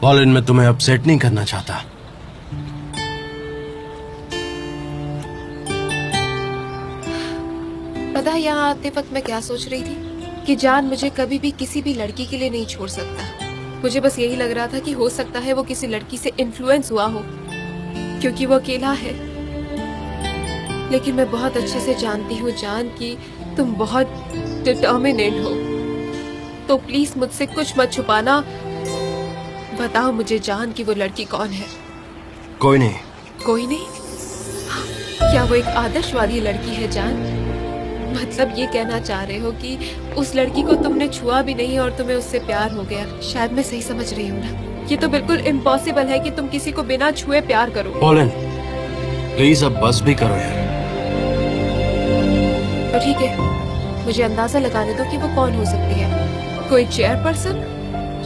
Pollen, मैं तुम्हें upset नहीं करना चाहता। पता है यहाँ आते वक्त मैं क्या सोच रही थी कि जान मुझे कभी भी किसी भी लड़की के लिए नहीं छोड़ सकता। मुझे बस यही लग रहा था कि हो सकता है वो किसी लड़की से इन्फ्लुएंस हुआ हो क्योंकि वो अकेला है। लेकिन मैं बहुत अच्छे से जानती हूँ जान कि तुम बहुत डिटर्मिनेट हो, तो प्लीज मुझसे कुछ मत छुपाना। बताओ मुझे जान कि वो लड़की कौन है। कोई नहीं। कोई नहीं? क्या वो एक आदर्शवादी लड़की है जान? मतलब ये कहना चाह रहे हो कि उस लड़की को तुमने छुआ भी नहीं और तुम्हें उससे प्यार हो गया? शायद मैं सही समझ रही हूँ ना? ये तो बिल्कुल इम्पॉसिबल है कि तुम किसी को बिना छुए प्यार करो। पॉलिन, प्लीज अब बस भी करो यार। तो ठीक है, मुझे अंदाजा लगाने दो कि वो कौन हो सकती है। कोई चेयरपर्सन?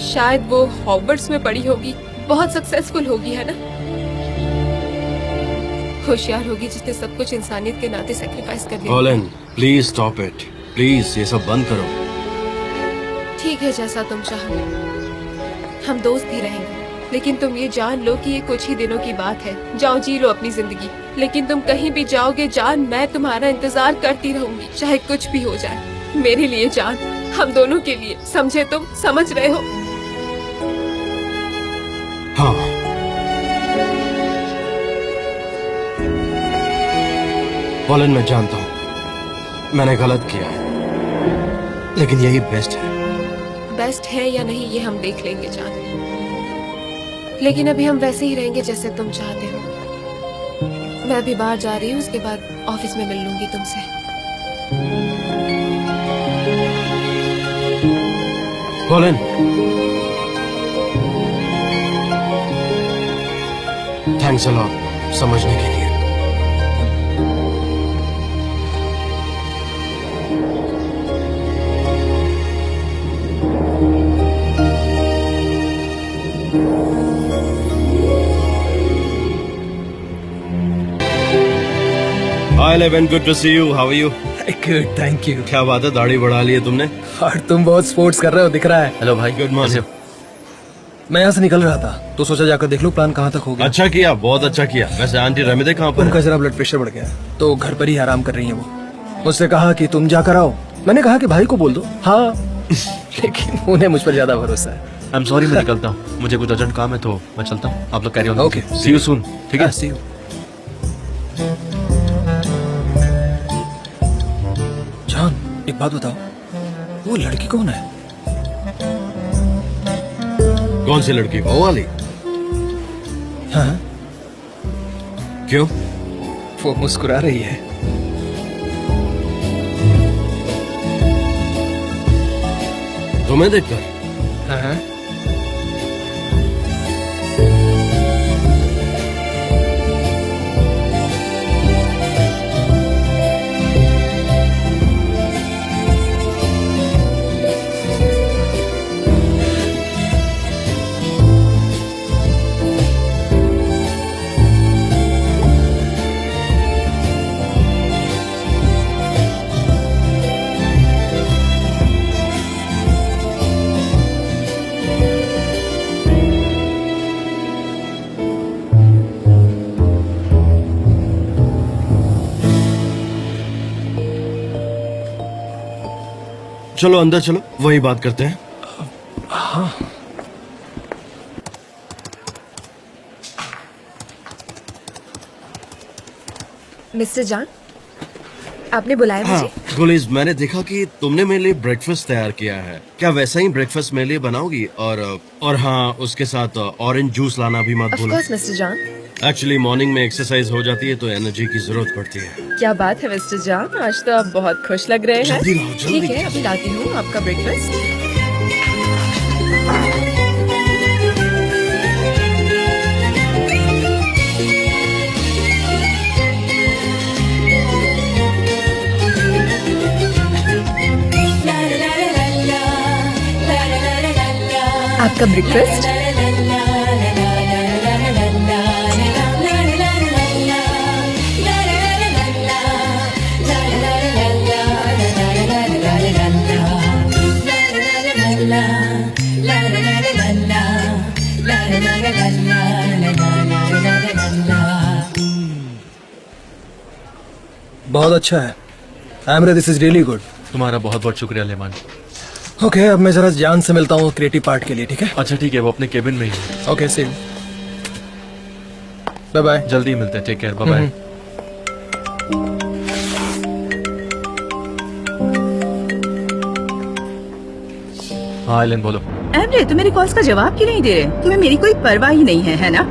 शायद वो हॉगवर्ट्स में पढ़ी होगी, बहुत सक्सेसफुल होगी, है ना? होशियार होगी जिसने सब कुछ इंसानियत के नाते सैक्रिफाइस कर दिया। Pauline, please stop it. Please ये सब बंद करो। ठीक है, जैसा तुम चाहो। हम दोस्त ही रहेंगे, लेकिन तुम ये जान लो कि ये कुछ ही दिनों की बात है। जाओ जी लो अपनी जिंदगी, लेकिन तुम कहीं भी जाओगे जान, मैं तुम्हारा इंतजार करती रहूंगी, चाहे कुछ भी हो जाए। मेरे लिए जान, हम दोनों के लिए, समझे? तुम समझ रहे हो? हाँ। पॉलिन, मैं जानता हूँ मैंने गलत किया है, लेकिन यही बेस्ट है। बेस्ट है या नहीं ये हम देख लेंगे जान, लेकिन अभी हम वैसे ही रहेंगे जैसे तुम चाहते हो। मैं अभी बाहर जा रही हूँ, उसके बाद ऑफिस में मिल लूंगी तुमसे। पॉलिन, थैंक्स अ लॉट समझने के लिए। Hi Levin, good to see you. How are you? Good, thank you. क्या बात है, दाढ़ी बढ़ा ली है तुमने? और तुम बहुत स्पोर्ट्स कर रहे हो, दिख रहा है। हेलो भाई, गुड मॉर्निंग। मैं यहाँ से निकल रहा था तो सोचा जाकर देख लूं प्लान कहाँ तक हो गया। अच्छा किया, बहुत अच्छा किया। वैसे आंटी रमिदे कहाँ पर उनका है? जरा ब्लड प्रेशर बढ़ गया है, तो घर पर ही आराम कर रही है वो। मुझसे कहा कि तुम जाकर आओ। मैंने कहा कि भाई को बोल दो। हाँ लेकिन उन्हें मुझ पर ज्यादा भरोसा है। आई एम सॉरी, मैं निकलता हूँ, मुझे कुछ अर्जेंट काम है तो मैं चलता हूँ। आप लोग carry on. Okay, see you soon. ठीक है, सी यू। जान, एक बात बताओ, वो लड़की कौन है? कौन सी लड़की? वो वाली? हाँ, क्यों? वो मुस्कुरा रही है। तुम्हें देखकर? हाँ, चलो अंदर चलो, वही बात करते हैं। मिस्टर जान, आपने बुलाया हाँ मुझे? गुलीज, मैंने देखा कि तुमने मेरे लिए ब्रेकफास्ट तैयार किया है। क्या वैसा ही ब्रेकफास्ट मेरे लिए बनाओगी? और हाँ, उसके साथ ऑरेंज जूस लाना भी मत ऑफ भूलो। कोर्स मिस्टर जान। एक्चुअली मॉर्निंग में एक्सरसाइज हो जाती है तो एनर्जी की जरूरत पड़ती है। क्या बात है मिस्टर जान, आज तो आप बहुत खुश लग रहे हैं। जल्दी लाओ, जल्दी। ठीक है, अभी लाती हूँ आपका ब्रेकफास्ट। आपका ब्रेकफास्ट। बहुत अच्छा है Emre, this is really good. तुम्हारा बहुत बहुत शुक्रिया लेमान। ओके, अब मैं जरा जान से मिलता हूँ क्रिएटिव पार्ट के लिए, ठीक है? अच्छा ठीक है, वो अपने केबिन में ही है। Okay, see you, bye bye. जल्दी मिलते हैं, टेक केयर, बाय बाय। हाँ आइलन बोलो। एमरे, तुम मेरी कॉल्स का जवाब क्यों नहीं दे रहे? तुम्हें मेरी कोई परवाह ही नहीं है ना?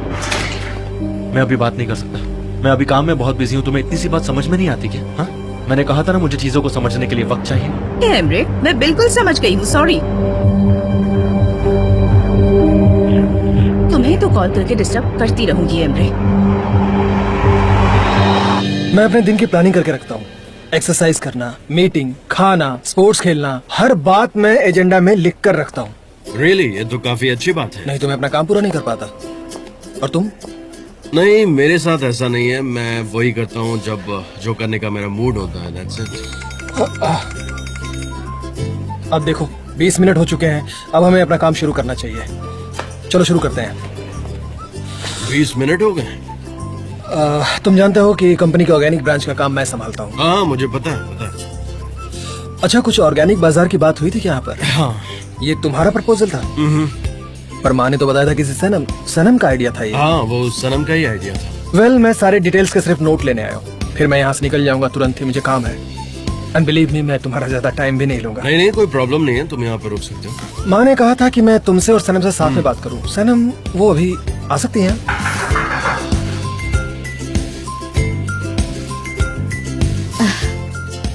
मैं अभी बात नहीं कर सकता, मैं अभी काम में बहुत बिजी हूँ। तुम्हें इतनी सी बात समझ में नहीं आती क्या? हाँ, मैंने कहा था ना मुझे चीजों को समझने के लिए वक्त चाहिए। एमरे, मैं बिल्कुल समझ गई हूँ, सॉरी। तुम्हें तो कॉल करके डिस्टर्ब करती रहूंगी एमरे। मैं अपने दिन की प्लानिंग करके रखता हूँ। एक्सरसाइज करना, मीटिंग, खाना, स्पोर्ट्स खेलना, हर बात मैं एजेंडा में लिख कर रखता हूँ। रियली ये तो काफी अच्छी बात है। नहीं तो मैं अपना काम पूरा नहीं कर पाता। और तुम? नहीं, मेरे साथ ऐसा नहीं है। मैं वही करता हूँ जब जो करने का मेरा मूड होता है। That's it. अब देखो 20 मिनट हो चुके हैं, अब हमें अपना काम शुरू करना चाहिए। चलो शुरू करते हैं। 20 मिनट हो गए? तुम जानते हो कि कंपनी के ऑर्गेनिक ब्रांच का काम मैं संभालता हूँ। हाँ मुझे पता है। अच्छा, कुछ ऑर्गेनिक बाजार की बात हुई थी क्या यहाँ पर? हाँ। ये तुम्हारा प्रपोजल था? पर माँ ने तो बताया था किसी सनम का आइडिया था ये। हाँ, वो सनम का ही आइडिया था। वेल, मैं सारे डिटेल्स के सिर्फ नोट लेने आया हूँ, फिर मैं यहाँ से निकल जाऊंगा तुरंत ही, मुझे काम है। एंड बिलीव मी, मैं तुम्हारा ज्यादा टाइम भी नहीं लूंगा। नहीं, कोई प्रॉब्लम नहीं है, तुम यहाँ पर रुक सकते हो। माँ ने कहा था कि मैं तुमसे और सनम से साथ में बात करूँ। सनम वो अभी आ सकती हैं?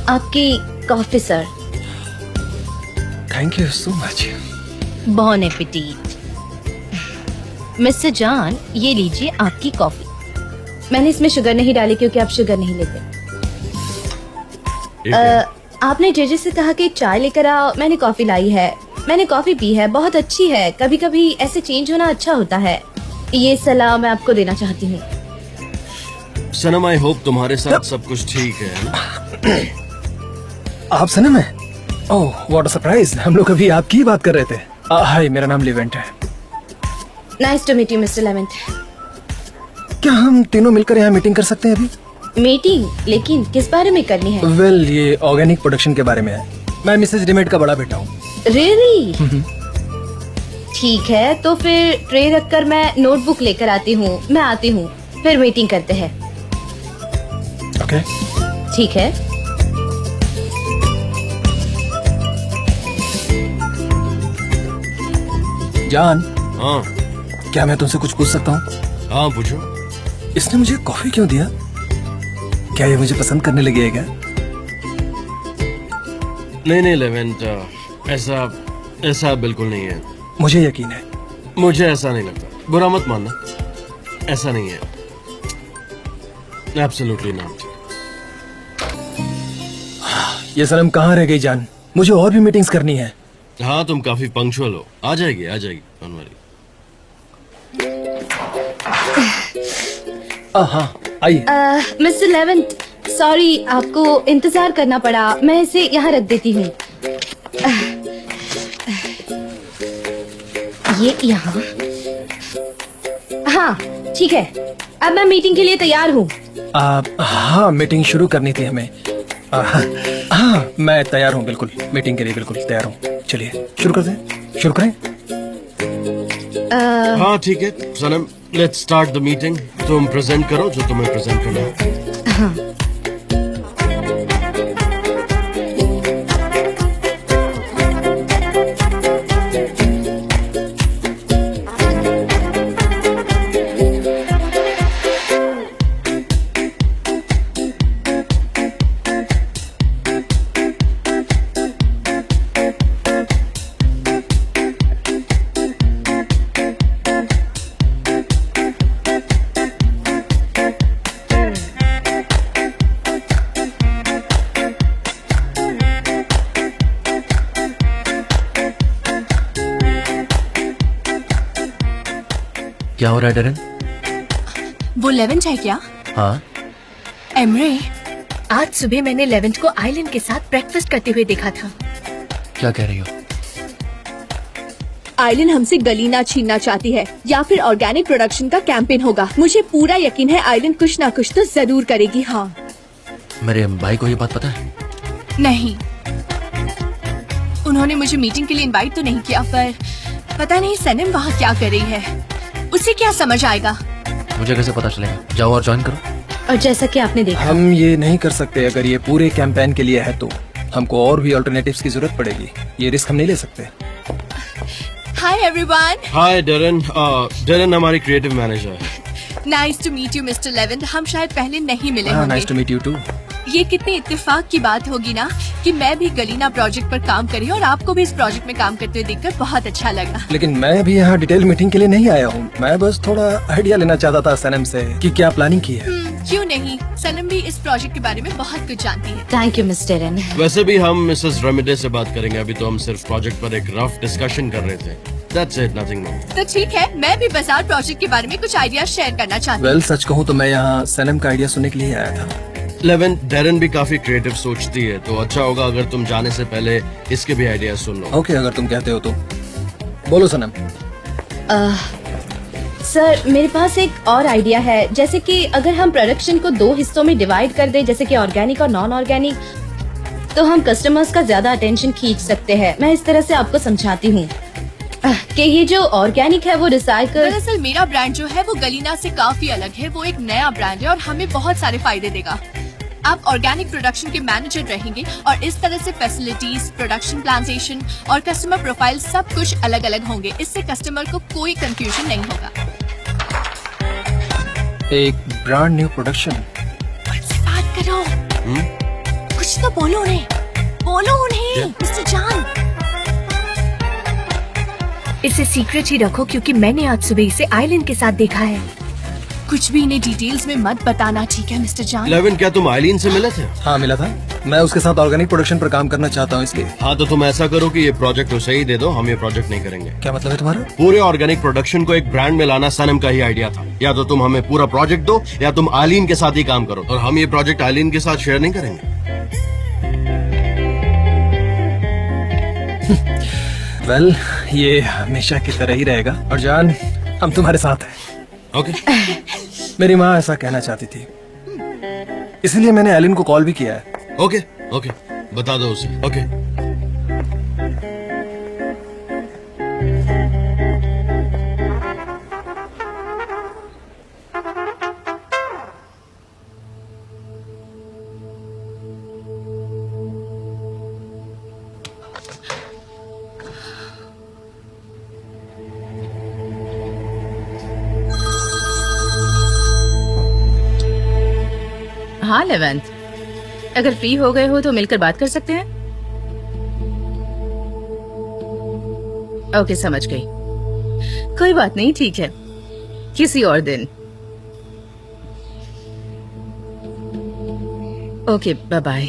आपकी coffee sir. Thank you so much. Bon appetit. Mister John, ये लीजिए आपकी कॉफी। मैंने इसमें शुगर नहीं डाली क्योंकि आप शुगर नहीं लेते। ठीक है। आपने जेजे से कहा कि चाय लेकर आओ, मैंने कॉफी लाई है। मैंने कॉफी पी है, बहुत अच्छी है। कभी कभी ऐसे चेंज होना अच्छा होता है। ये सलाह मैं आपको देना चाहती हूँ। सनम, आई होप तुम्हारे साथ सब कुछ ठीक है ना? आप सनम है? ओह व्हाट अ सरप्राइज, हम लोग अभी आपकी ही बात कर रहे थे। हाय, मेरा नाम लिवेंट है। Nice to meet you mister Levent. क्या हम तीनों मिलकर यहाँ मीटिंग कर सकते हैं अभी? मीटिंग? लेकिन किस बारे में करनी है? वेल, ये ऑर्गेनिक प्रोडक्शन के बारे में है। मैं मिसेज डिमेट का बड़ा बेटा हूँ। रियली? ठीक है, तो फिर ट्रे रखकर मैं नोटबुक लेकर आती हूँ। मैं आती हूँ, फिर मीटिंग करते हैं। ओके, ठीक है। जान, हाँ क्या मैं तुमसे कुछ पूछ सकता हूँ? हाँ, पूछो। इसने मुझे कॉफी क्यों दिया? क्या ये मुझे पसंद करने लगी है क्या? नहीं लेवेंट, ऐसा बिल्कुल नहीं है। मुझे यकीन है। मुझे ऐसा नहीं लगता, बुरा मत मानना, ऐसा नहीं है। Absolutely not. ये सनम कहाँ रह गई जान? मुझे और भी मीटिंग्स करनी है। हाँ, तुम काफी पंक्चुअल हो। आ जाएगी डोंट वरी। हाँ, आइए। मिस्टर लेवेंट, सॉरी आपको इंतजार करना पड़ा। मैं इसे यहाँ रख देती हूँ। ये यहाँ। हाँ ठीक है, अब मैं मीटिंग के लिए तैयार हूँ। हाँ, मीटिंग शुरू करनी थी हमें। हाँ, मैं तैयार हूँ, बिल्कुल मीटिंग के लिए बिल्कुल तैयार हूँ। चलिए शुरू करते हैं। शुरू करें? हाँ ठीक है सनम, लेट्स स्टार्ट द मीटिंग। तुम प्रेजेंट करो जो तुम्हें प्रेजेंट करना है। हाँ। क्या हो रहा है डेरन? वो लेवेंट है क्या? हाँ। एमरे, आज सुबह मैंने लेवेंट को आइलैंड के साथ ब्रेकफास्ट करते हुए देखा था। क्या कह रही हो? आइलैंड हमसे गलीना छीनना चाहती है या फिर ऑर्गेनिक प्रोडक्शन का कैंपेन होगा। मुझे पूरा यकीन है आइलैंड कुछ ना कुछ तो जरूर करेगी। हाँ मेरे भाई को ये बात पता है? नहीं, उन्होंने मुझे मीटिंग के लिए इनवाइट तो नहीं किया, पर पता नहीं सनम वहाँ क्या कर रही है। उसे क्या समझ आएगा? मुझे कैसे पता चलेगा? जाओ और ज्वाइन करो। और जैसा कि आपने देखा, हम ये नहीं कर सकते। अगर ये पूरे कैंपेन के लिए है तो हमको और भी अल्टरनेटिव्स की जरूरत पड़ेगी। ये रिस्क हम नहीं ले सकते। Hi everyone, hi Darren. Darren हमारी क्रिएटिव मैनेजर है। Nice to meet you mister Levin. हम शायद पहले नहीं मिले नाइस टू होंगे। Meet you too. ये कितने इत्तेफाक की बात होगी ना कि मैं भी गलीना प्रोजेक्ट पर काम करी और आपको भी इस प्रोजेक्ट में काम करते हुए देखकर बहुत अच्छा लगा। लेकिन मैं भी यहाँ डिटेल मीटिंग के लिए नहीं आया हूँ। मैं बस थोड़ा आइडिया लेना चाहता था सनम से कि क्या प्लानिंग की है। क्यों नहीं, सनम भी इस प्रोजेक्ट के बारे में बहुत कुछ जानती है। Thank you mister N. वैसे भी हम मिसेस रेमिडे से बात करेंगे। अभी तो हम सिर्फ प्रोजेक्ट पर एक रफ डिस्कशन कर रहे थे। That's it, nothing more. तो ठीक है, मैं भी बाजार प्रोजेक्ट के बारे में कुछ आइडिया शेयर करना चाहती हूँ। वेल, सच कहूँ तो मैं यहाँ सनम का आइडिया सुनने के लिए आया था। लेविन, डेरन भी काफी क्रिएटिव सोचती है, तो अच्छा होगा अगर तुम जाने से पहले इसके भी आइडिया सुन लो। ओके, अगर तुम कहते हो तो बोलो सनम। सर, मेरे पास एक और आइडिया है। जैसे कि अगर हम प्रोडक्शन को 2 हिस्सों में डिवाइड कर दें, जैसे कि ऑर्गेनिक और नॉन ऑर्गेनिक, तो हम कस्टमर्स का ज्यादा अटेंशन खींच सकते हैं। मैं इस तरह से आपको समझाती हूँ कि ये जो ऑर्गेनिक है वो रिसाइकल। दरअसल मेरा ब्रांड जो है वो गलीना से काफी अलग है। वो एक नया ब्रांड है और हमें बहुत सारे फायदे देगा। आप ऑर्गेनिक प्रोडक्शन के मैनेजर रहेंगे और इस तरह से फैसिलिटीज, प्रोडक्शन प्लांटेशन और कस्टमर प्रोफाइल सब कुछ अलग अलग होंगे। इससे कस्टमर को कोई कंफ्यूजन नहीं होगा। एक ब्रांड न्यू प्रोडक्शन। मुझसे बात करो। कुछ तो बोलो उन्हें, बोलो उन्हें मिस्टर जान। इसे सीक्रेट ही रखो क्योंकि मैंने आज सुबह इसे आइलैंड के साथ देखा है। कुछ भी इन्हें डिटेल्स में मत बताना, ठीक है मिस्टर जान? लेविन, क्या तुम आइलीन से मिले थे? हाँ, मिला था। मैं उसके साथ ऑर्गेनिक प्रोडक्शन पर काम करना चाहता हूँ, इसलिए। हाँ, तो तुम ऐसा करो कि ये प्रोजेक्ट उसे ही दे दो। हम ये प्रोजेक्ट नहीं करेंगे। क्या मतलब है तुम्हारा? पूरे ऑर्गेनिक प्रोडक्शन को एक ब्रांड में लाना सनम का ही आइडिया था। या तो तुम हमें पूरा प्रोजेक्ट दो या तुम आइलीन के साथ ही काम करो, और हम ये प्रोजेक्ट आइलीन के साथ शेयर नहीं करेंगे। वेल, ये हमेशा की तरह ही रहेगा। और जान, हम तुम्हारे साथ हैं। ओके। मेरी माँ ऐसा कहना चाहती थी, इसलिए मैंने एलिन को कॉल भी किया है। ओके, ओके, बता दो उसे। ओके। हाँ लेवेंथ, अगर फ्री हो गए हो तो मिलकर बात कर सकते हैं। ओके, समझ गई। कोई बात नहीं, ठीक है, किसी और दिन। Okay, bye bye.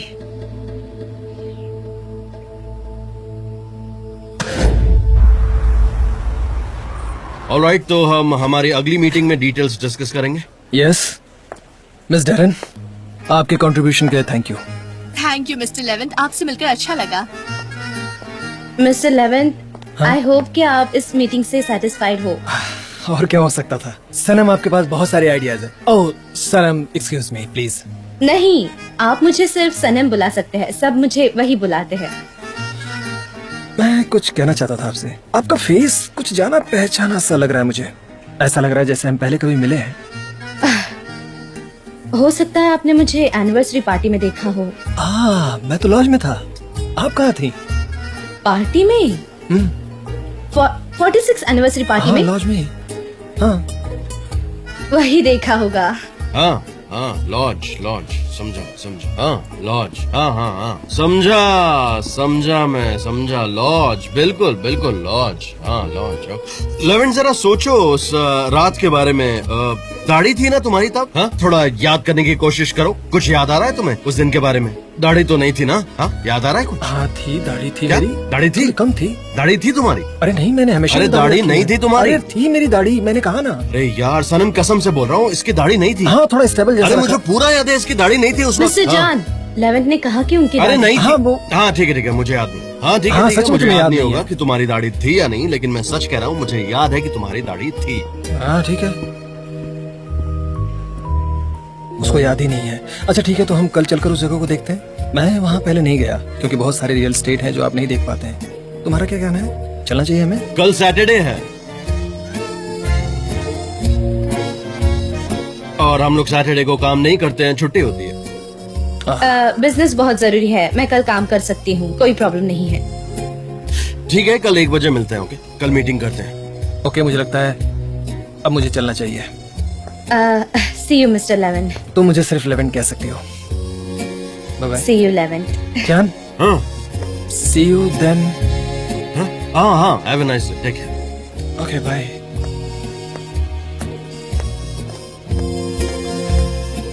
ऑलराइट, तो हम हमारी अगली मीटिंग में डिटेल्स डिस्कस करेंगे। यस मिस डेरन, आपके कंट्रीब्यूशन के लिए thank you. Thank you mister eleventh, आपसे मिलकर अच्छा लगा। मिस्टर लेवेंथ, आई होप कि आप इस मीटिंग से सेटिस्फाइड हो। और क्या हो सकता था। सनम, आपके पास बहुत सारे आइडियाज हैं। ओह सनम, एक्सक्यूज मी प्लीज। नहीं, आप मुझे सिर्फ सनम बुला सकते हैं। सब मुझे वही बुलाते हैं। मैं कुछ कहना चाहता था आपसे। आपका फेस कुछ जाना पहचाना सा लग रहा है मुझे। ऐसा लग रहा है जैसे हम पहले कभी मिले हैं। हो सकता है आपने मुझे एनिवर्सरी पार्टी में देखा हो। मैं तो लॉज में था। आप कहाँ थी? पार्टी में? 46 एनिवर्सरी पार्टी में? लॉज में। हाँ, वही देखा होगा। हाँ हाँ, लॉज लॉज, समझा समझा। हाँ लॉज, हाँ हाँ हाँ, समझा समझा, मैं समझा। लॉज, बिल्कुल बिल्कुल लॉज। हाँ लॉज। लेविन, जरा सोचो उस रात के बारे में। दाढ़ी थी ना तुम्हारी तब? हाँ, थोड़ा याद करने की कोशिश करो। कुछ याद आ रहा है तुम्हें उस दिन के बारे में? दाढ़ी तो नहीं थी ना? हाँ, याद आ रहा है कुछ? हाँ थी, दाढ़ी थी क्या? मेरी। दाढ़ी थी? कम थी। दाढ़ी थी तुम्हारी? अरे नहीं, मैंने हमेशा अरे दाढ़ी नहीं थी तुम्हारी? अरे थी मेरी दाढ़ी, मैंने कहा ना। अरे यार सनम, कसम से बोल रहा हूँ, इसकी दाढ़ी नहीं थी। हाँ, थोड़ा स्टेबल जैसा अरे रखा। मुझे पूरा याद है, इसकी दाढ़ी नहीं थी उस वक्त। मिस्टर जान, लेवेंथ ने कहा कि उनकी अरे दाढ़ी- नहीं हाँ, थी। वो- हाँ ठीक है, मुझे याद नहीं। हाँ ठीक है, हाँ, ठीक है, सच में मुझे तुम्हें याद याद नहीं नहीं होगा है। कि तुम्हारी दाढ़ी थी या नहीं, लेकिन मैं सच कह रहा हूँ, मुझे याद है कि तुम्हारी दाढ़ी थी। हाँ ठीक है। उसको याद ही नहीं है। अच्छा ठीक है, तो हम कल चलकर उस जगह को देखते हैं। मैं वहाँ पहले नहीं गया क्योंकि बहुत सारे रियल एस्टेट है जो आप नहीं देख पाते हैं। तुम्हारा क्या कहना है, चलना चाहिए हमें? कल सैटरडे है और हम लोग सैटरडे को काम नहीं करते हैं, छुट्टी होती है। बिजनेस बहुत जरूरी है, मैं कल काम कर सकती हूँ, कोई प्रॉब्लम नहीं है। ठीक है, कल 1 बजे मिलते हैं। ओके, कल मीटिंग करते हैं। ओके, मुझे लगता है अब मुझे चलना चाहिए। See you mister Levan. तुम मुझे सिर्फ 11 कह सकती हो। Bye bye. See you Levan. जान, हाँ सी यू देन। हाँ, have a nice day, take care. Okay bye.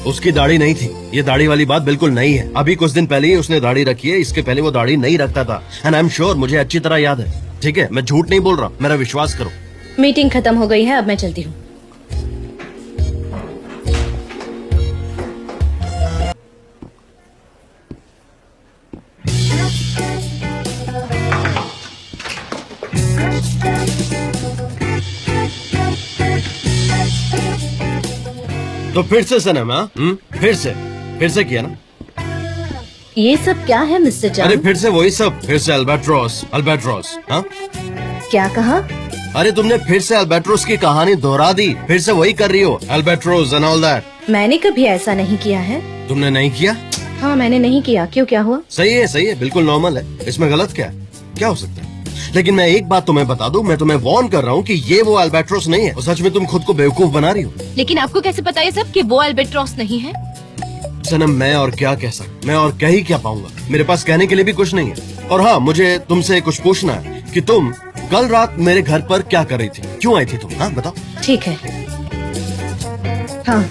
उसकी दाढ़ी नहीं थी, ये दाढ़ी वाली बात बिल्कुल नहीं है। अभी कुछ दिन पहले ही उसने दाढ़ी रखी है, इसके पहले वो दाढ़ी नहीं रखता था। एंड आई एम श्योर, मुझे अच्छी तरह याद है। ठीक है, मैं झूठ नहीं बोल रहा, मेरा विश्वास करो। मीटिंग खत्म हो गई है, अब मैं चलती हूँ। तो फिर से सनम, हाँ? फिर से किया ना? ये सब क्या है मिस्टर अरे जान? फिर से वही सब, फिर से अल्बाट्रोस। हाँ? क्या कहा? अरे तुमने फिर से अल्बाट्रोस की कहानी दोहरा दी, फिर से वही कर रही हो, अल्बाट्रोस एंड ऑल दैट। मैंने कभी ऐसा नहीं किया है। तुमने नहीं किया? हाँ, मैंने नहीं किया। क्यों, क्या हुआ? सही है, बिल्कुल नॉर्मल है। इसमें गलत क्या है? क्या हो सकता है? लेकिन मैं एक बात तुम्हें बता दूं, मैं तुम्हें वार्न कर रहा हूँ कि ये वो अल्बाट्रोस नहीं है। और सच में तुम खुद को बेवकूफ बना रही हो। लेकिन आपको कैसे पता ये सब कि वो अल्बाट्रोस नहीं है? सनम, मैं और क्या कह सकता, मैं और कह ही क्या पाऊंगा। मेरे पास कहने के लिए भी कुछ नहीं है। और हाँ, मुझे तुमसे कुछ पूछना है कि तुम कल रात मेरे घर पर क्या कर रही थी, क्यों आई थी तुम? हाँ बताओ। ठीक है। हाँ,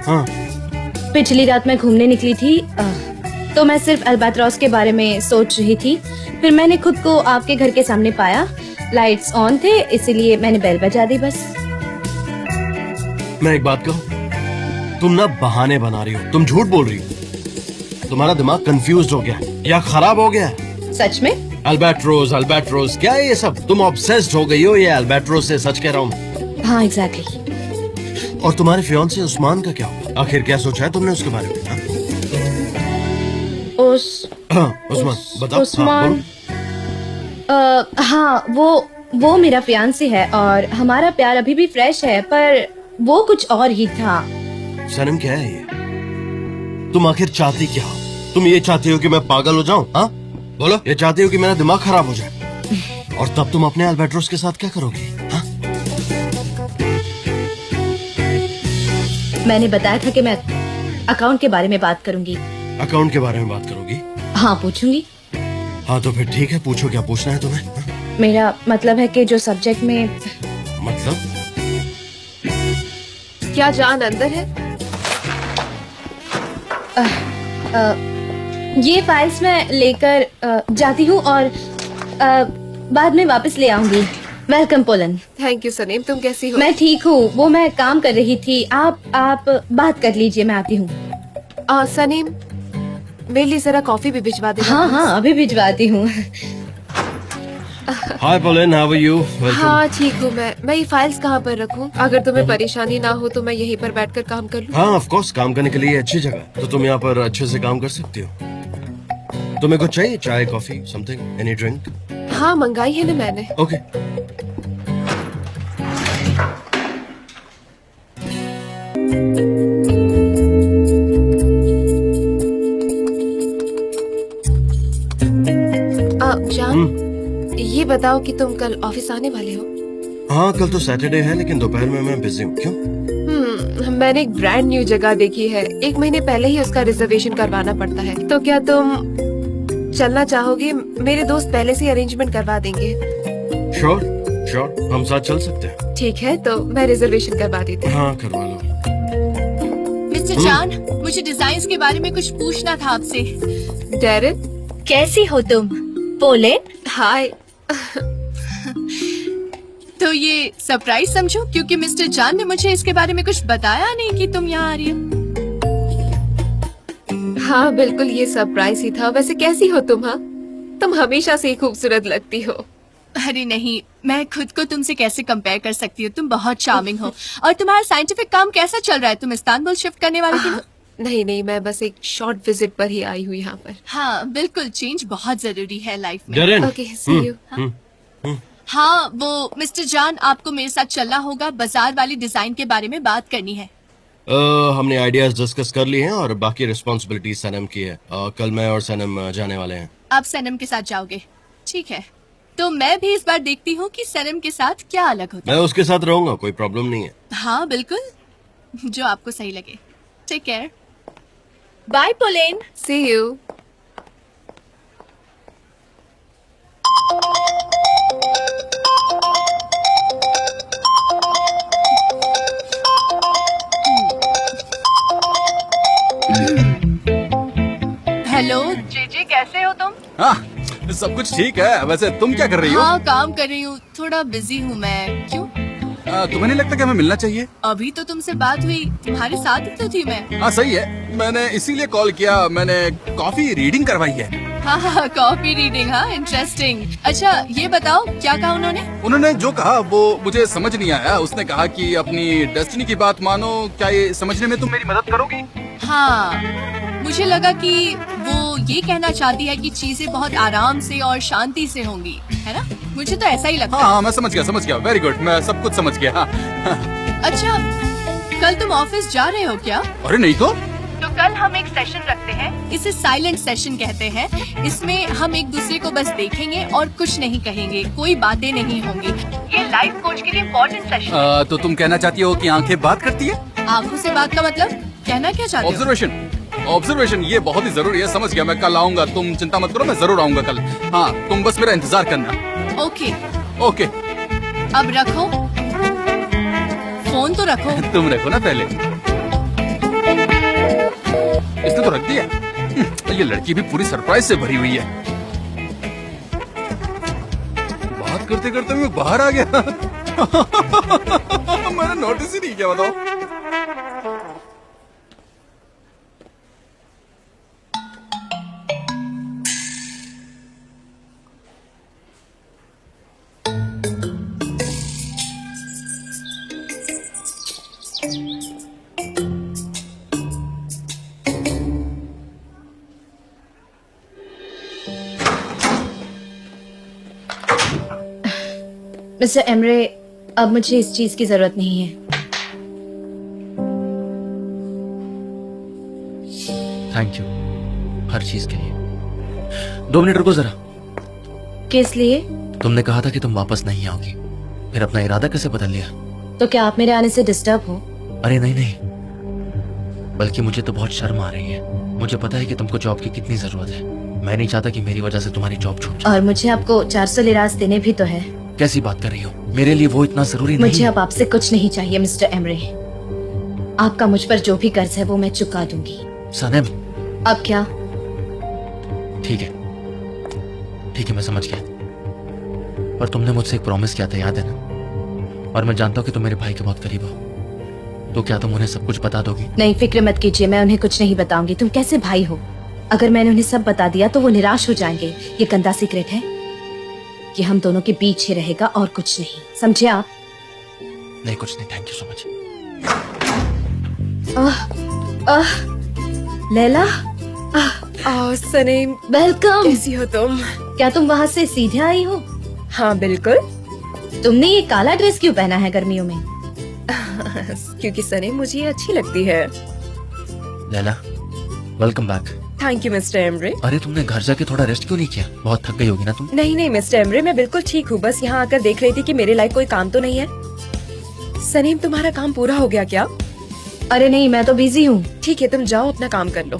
हाँ, पिछली रात मैं घूमने निकली थी, तो मैं सिर्फ अल्बाट्रोस के बारे में सोच रही थी। फिर मैंने खुद को आपके घर के सामने पाया, लाइट्स ऑन थे, इसीलिए मैंने बेल बजा दी, बस। मैं एक बात कहूँ, तुम ना बहाने बना रही हो, तुम झूठ बोल रही हो। तुम्हारा दिमाग कंफ्यूज हो गया है या खराब हो गया है? सच में? अल्बाट्रोस क्या है ये सब? तुम ऑब्सेस्ड हो गई हो ये अल्बाट्रोस से, सच कह रहा हूँ। हाँ, एग्जैक्टली। और तुम्हारे फियांसे उस्मान का क्या हुआ? आखिर क्या सोचा है तुमने उसके बारे में? हाँ? उस्मान, बताओ। उस्मान, हाँ, वो मेरा फियांसे है और हमारा प्यार अभी भी फ्रेश है, पर वो कुछ और ही था। सनम, क्या है ये? तुम आखिर चाहती क्या हो? तुम ये चाहती हो कि मैं पागल हो जाऊं? हाँ बोलो, ये चाहती हो कि मेरा दिमाग खराब हो जाए? और तब तुम अपने अल्बाट्रोस के साथ क्या करोगी? हाँ? मैंने बताया था कि मैं अकाउंट के बारे में बात करूंगी। अकाउंट के बारे में बात करोगी? हाँ, पूछूंगी। हाँ तो फिर ठीक है, पूछो, क्या पूछना है तुम्हें? हाँ? मेरा मतलब है कि जो सब्जेक्ट में। मतलब? क्या जान अंदर है? ये फाइल्स मैं लेकर जाती हूँ और बाद में वापस ले आऊंगी। Welcome pollen. Thank you Saneem, तुम कैसी हो? मैं ठीक हूँ, वो मैं काम कर रही थी। आप बात कर लीजिए, मैं आती हूँ। सनीम, मेरे लिए जरा कॉफी भी भिजवा देना। हाँ, अभी भिजवाती हूँ। हाय पोलिन, हाउ आर यू? हाँ ठीक हूँ मैं ये फाइल्स कहाँ पर रखूँ? अगर तुम्हें परेशानी ना हो तो मैं यहीं पर बैठकर काम कर लूँ। हाँ ऑफ कोर्स, काम करने के लिए अच्छी जगह, तो तुम यहाँ पर अच्छे से काम कर सकती हो। तुम्हें कुछ चाहिए? चाय, कॉफी, समथिंग, एनी ड्रिंक? हाँ, मंगाई है ना मैंने। ओके। जान, ये बताओ कि तुम कल ऑफिस आने वाले हो? हाँ, कल तो सैटरडे है, लेकिन दोपहर में मैं बिजी हूँ। क्यों? मैंने एक ब्रांड न्यू जगह देखी है, 1 महीने पहले ही उसका रिजर्वेशन करवाना पड़ता है। तो क्या तुम चलना चाहोगे? मेरे दोस्त पहले से अरेंजमेंट करवा देंगे। श्योर, हम साथ चल सकते हैं। ठीक है, तो मैं रिजर्वेशन करवा देती हूँ। हाँ, करवा लो। मिस्टर जान, मुझे डिजाइन के बारे में कुछ पूछना था आपसे। डेरिन, कैसी हो तुम? पोलन? हाय। तो ये सरप्राइज समझो, क्योंकि मिस्टर जान ने मुझे इसके बारे में कुछ बताया नहीं कि तुम यहाँ आ रही हो। हाँ बिल्कुल, ये सरप्राइज ही था। वैसे कैसी हो तुम? हाँ, तुम हमेशा से ही खूबसूरत लगती हो। अरे नहीं, मैं खुद को तुमसे कैसे कंपेयर कर सकती हूँ? तुम बहुत चार्मिंग हो। और तुम्हारा साइंटिफिक काम कैसा चल रहा है? तुम इस्तांबुल शिफ्ट करने वाली थी ना? नहीं नहीं, मैं बस एक शॉर्ट विजिट पर ही आई हूँ यहाँ पर। हाँ बिल्कुल, चेंज बहुत जरूरी है लाइफ में। Darren okay, see you. हाँ, वो मिस्टर जान, आपको मेरे साथ चलना होगा। बाजार वाली डिजाइन के बारे में बात करनी है। हमने आइडियाज डिस्कस कर लिए हैं और बाकी रिस्पॉन्सिबिलिटी सनम की है। कल मैं और सनम जाने वाले हैं। आप सनम के साथ जाओगे? ठीक है, तो मैं भी इस बार देखती हूँ कि सनम के साथ क्या अलग होता मैं उसके साथ रहूंगा, कोई प्रॉब्लम नहीं है। है। हाँ बिल्कुल, जो आपको सही लगे। Take care. Bye Pauline. See you. Hello जीजी, कैसे हो तुम? हाँ, सब कुछ ठीक है। वैसे तुम क्या कर रही हो? हाँ, काम कर रही हूँ, थोड़ा बिजी हूँ मैं। क्यों? तुम्हें नहीं लगता कि हमें मिलना चाहिए? अभी तो तुमसे बात हुई, तुम्हारे साथ ही तो थी मैं। हाँ सही है, मैंने इसीलिए कॉल किया। मैंने कॉफी रीडिंग करवाई है। हाँ हाँ, कॉफी रीडिंग। हाँ, इंटरेस्टिंग। अच्छा ये बताओ, क्या कहा उन्होंने? उन्होंने जो कहा वो मुझे समझ नहीं आया। उसने कहा कि अपनी डेस्टिनी की बात मानो। क्या ये समझने में तुम मेरी मदद करोगी? हाँ, मुझे लगा कि वो ये कहना चाहती है कि चीजें बहुत आराम से और शांति से होंगी, है ना? मुझे तो ऐसा ही लगता हाँ, मैं समझ गया। वेरी गुड, मैं सब कुछ समझ गया। हाँ। है। अच्छा, कल तुम ऑफिस जा रहे हो क्या? अरे नहीं तो। कल हम एक सेशन रखते हैं, इसे साइलेंट सेशन कहते हैं। इसमें हम एक दूसरे को बस देखेंगे और कुछ नहीं कहेंगे, कोई बातें नहीं होंगी। ये लाइफ कोच के लिए इम्पोर्टेंट सेशन है। तो तुम कहना चाहती हो कि आंखें बात करती है? आंखों से बात का मतलब कहना क्या चाहते हो? ऑब्जर्वेशन ये बहुत ही जरूरी है। समझ गया, मैं कल आऊंगा। तुम चिंता मत करो, मैं जरूर आऊंगा कल। हाँ, तुम बस मेरा इंतजार करना। ओके। ओके। अब रखो फोन, तो रखो। तुम रखो ना पहले। इसने तो रख दिया। ये लड़की भी पूरी सरप्राइज से भरी हुई है। बात करते करते मैं बाहर आ गया। मैंने नोटिस ही नहीं किया, बताओ। मिस्टर एमरे, अब मुझे इस चीज की जरूरत नहीं है। थैंक यू हर चीज के लिए। 2 मिनट रुको जरा। किस लिए? तुमने कहा था कि तुम वापस नहीं आओगी, फिर अपना इरादा कैसे बदल लिया? तो क्या आप मेरे आने से डिस्टर्ब हो? अरे नहीं नहीं, बल्कि मुझे तो बहुत शर्म आ रही है। मुझे पता है कि तुमको जॉब की कितनी जरूरत है। मैं नहीं चाहता कि मेरी वजह से तुम्हारी जॉब छूट जाए। और मुझे आपको 400 लिरास देने भी तो है। कैसी बात कर रही हो? मेरे लिए वो इतना जरूरी नहीं मुझे है। अब आपसे कुछ नहीं चाहिए मिस्टर एमरे। आपका मुझ पर जो भी कर्ज है वो मैं चुका दूंगी। सनम। अब क्या? ठीक है, मैं समझ गया। पर तुमने मुझसे एक प्रॉमिस किया था, याद है ना? और मैं जानता हूँ कि तुम मेरे भाई के बहुत करीब हो। तो क्या तुम उन्हें सब कुछ बता दोगी? नहीं, फिक्र मत कीजिए, मैं उन्हें कुछ नहीं बताऊंगी। तुम कैसे भाई हो? अगर मैंने उन्हें सब बता दिया तो वो निराश हो जाएंगे। ये गंदा सीक्रेट है, ये हम दोनों के बीच ही रहेगा और कुछ नहीं, समझे आप? नहीं, कुछ नहीं। Thank you so much. Laila, Sanim, welcome. कैसी हो तुम? क्या तुम वहाँ से सीधे आई हो? हाँ बिल्कुल। तुमने ये काला ड्रेस क्यों पहना है गर्मियों में? क्योंकि सनीम मुझे ये अच्छी लगती है। Laila, welcome back. Thank you mister Emre. अरे तुमने घर जाके थोड़ा रेस्ट क्यों नहीं किया? बहुत थक गई होगी ना तुम? नहीं नहीं मिस्टर एमरे, मैं बिल्कुल ठीक हूँ। बस यहाँ आकर देख रही थी कि मेरे लायक कोई काम तो नहीं है। सनीम, तुम्हारा काम पूरा हो गया क्या? अरे नहीं, मैं तो बिजी हूँ। ठीक है, तुम जाओ अपना काम कर लो।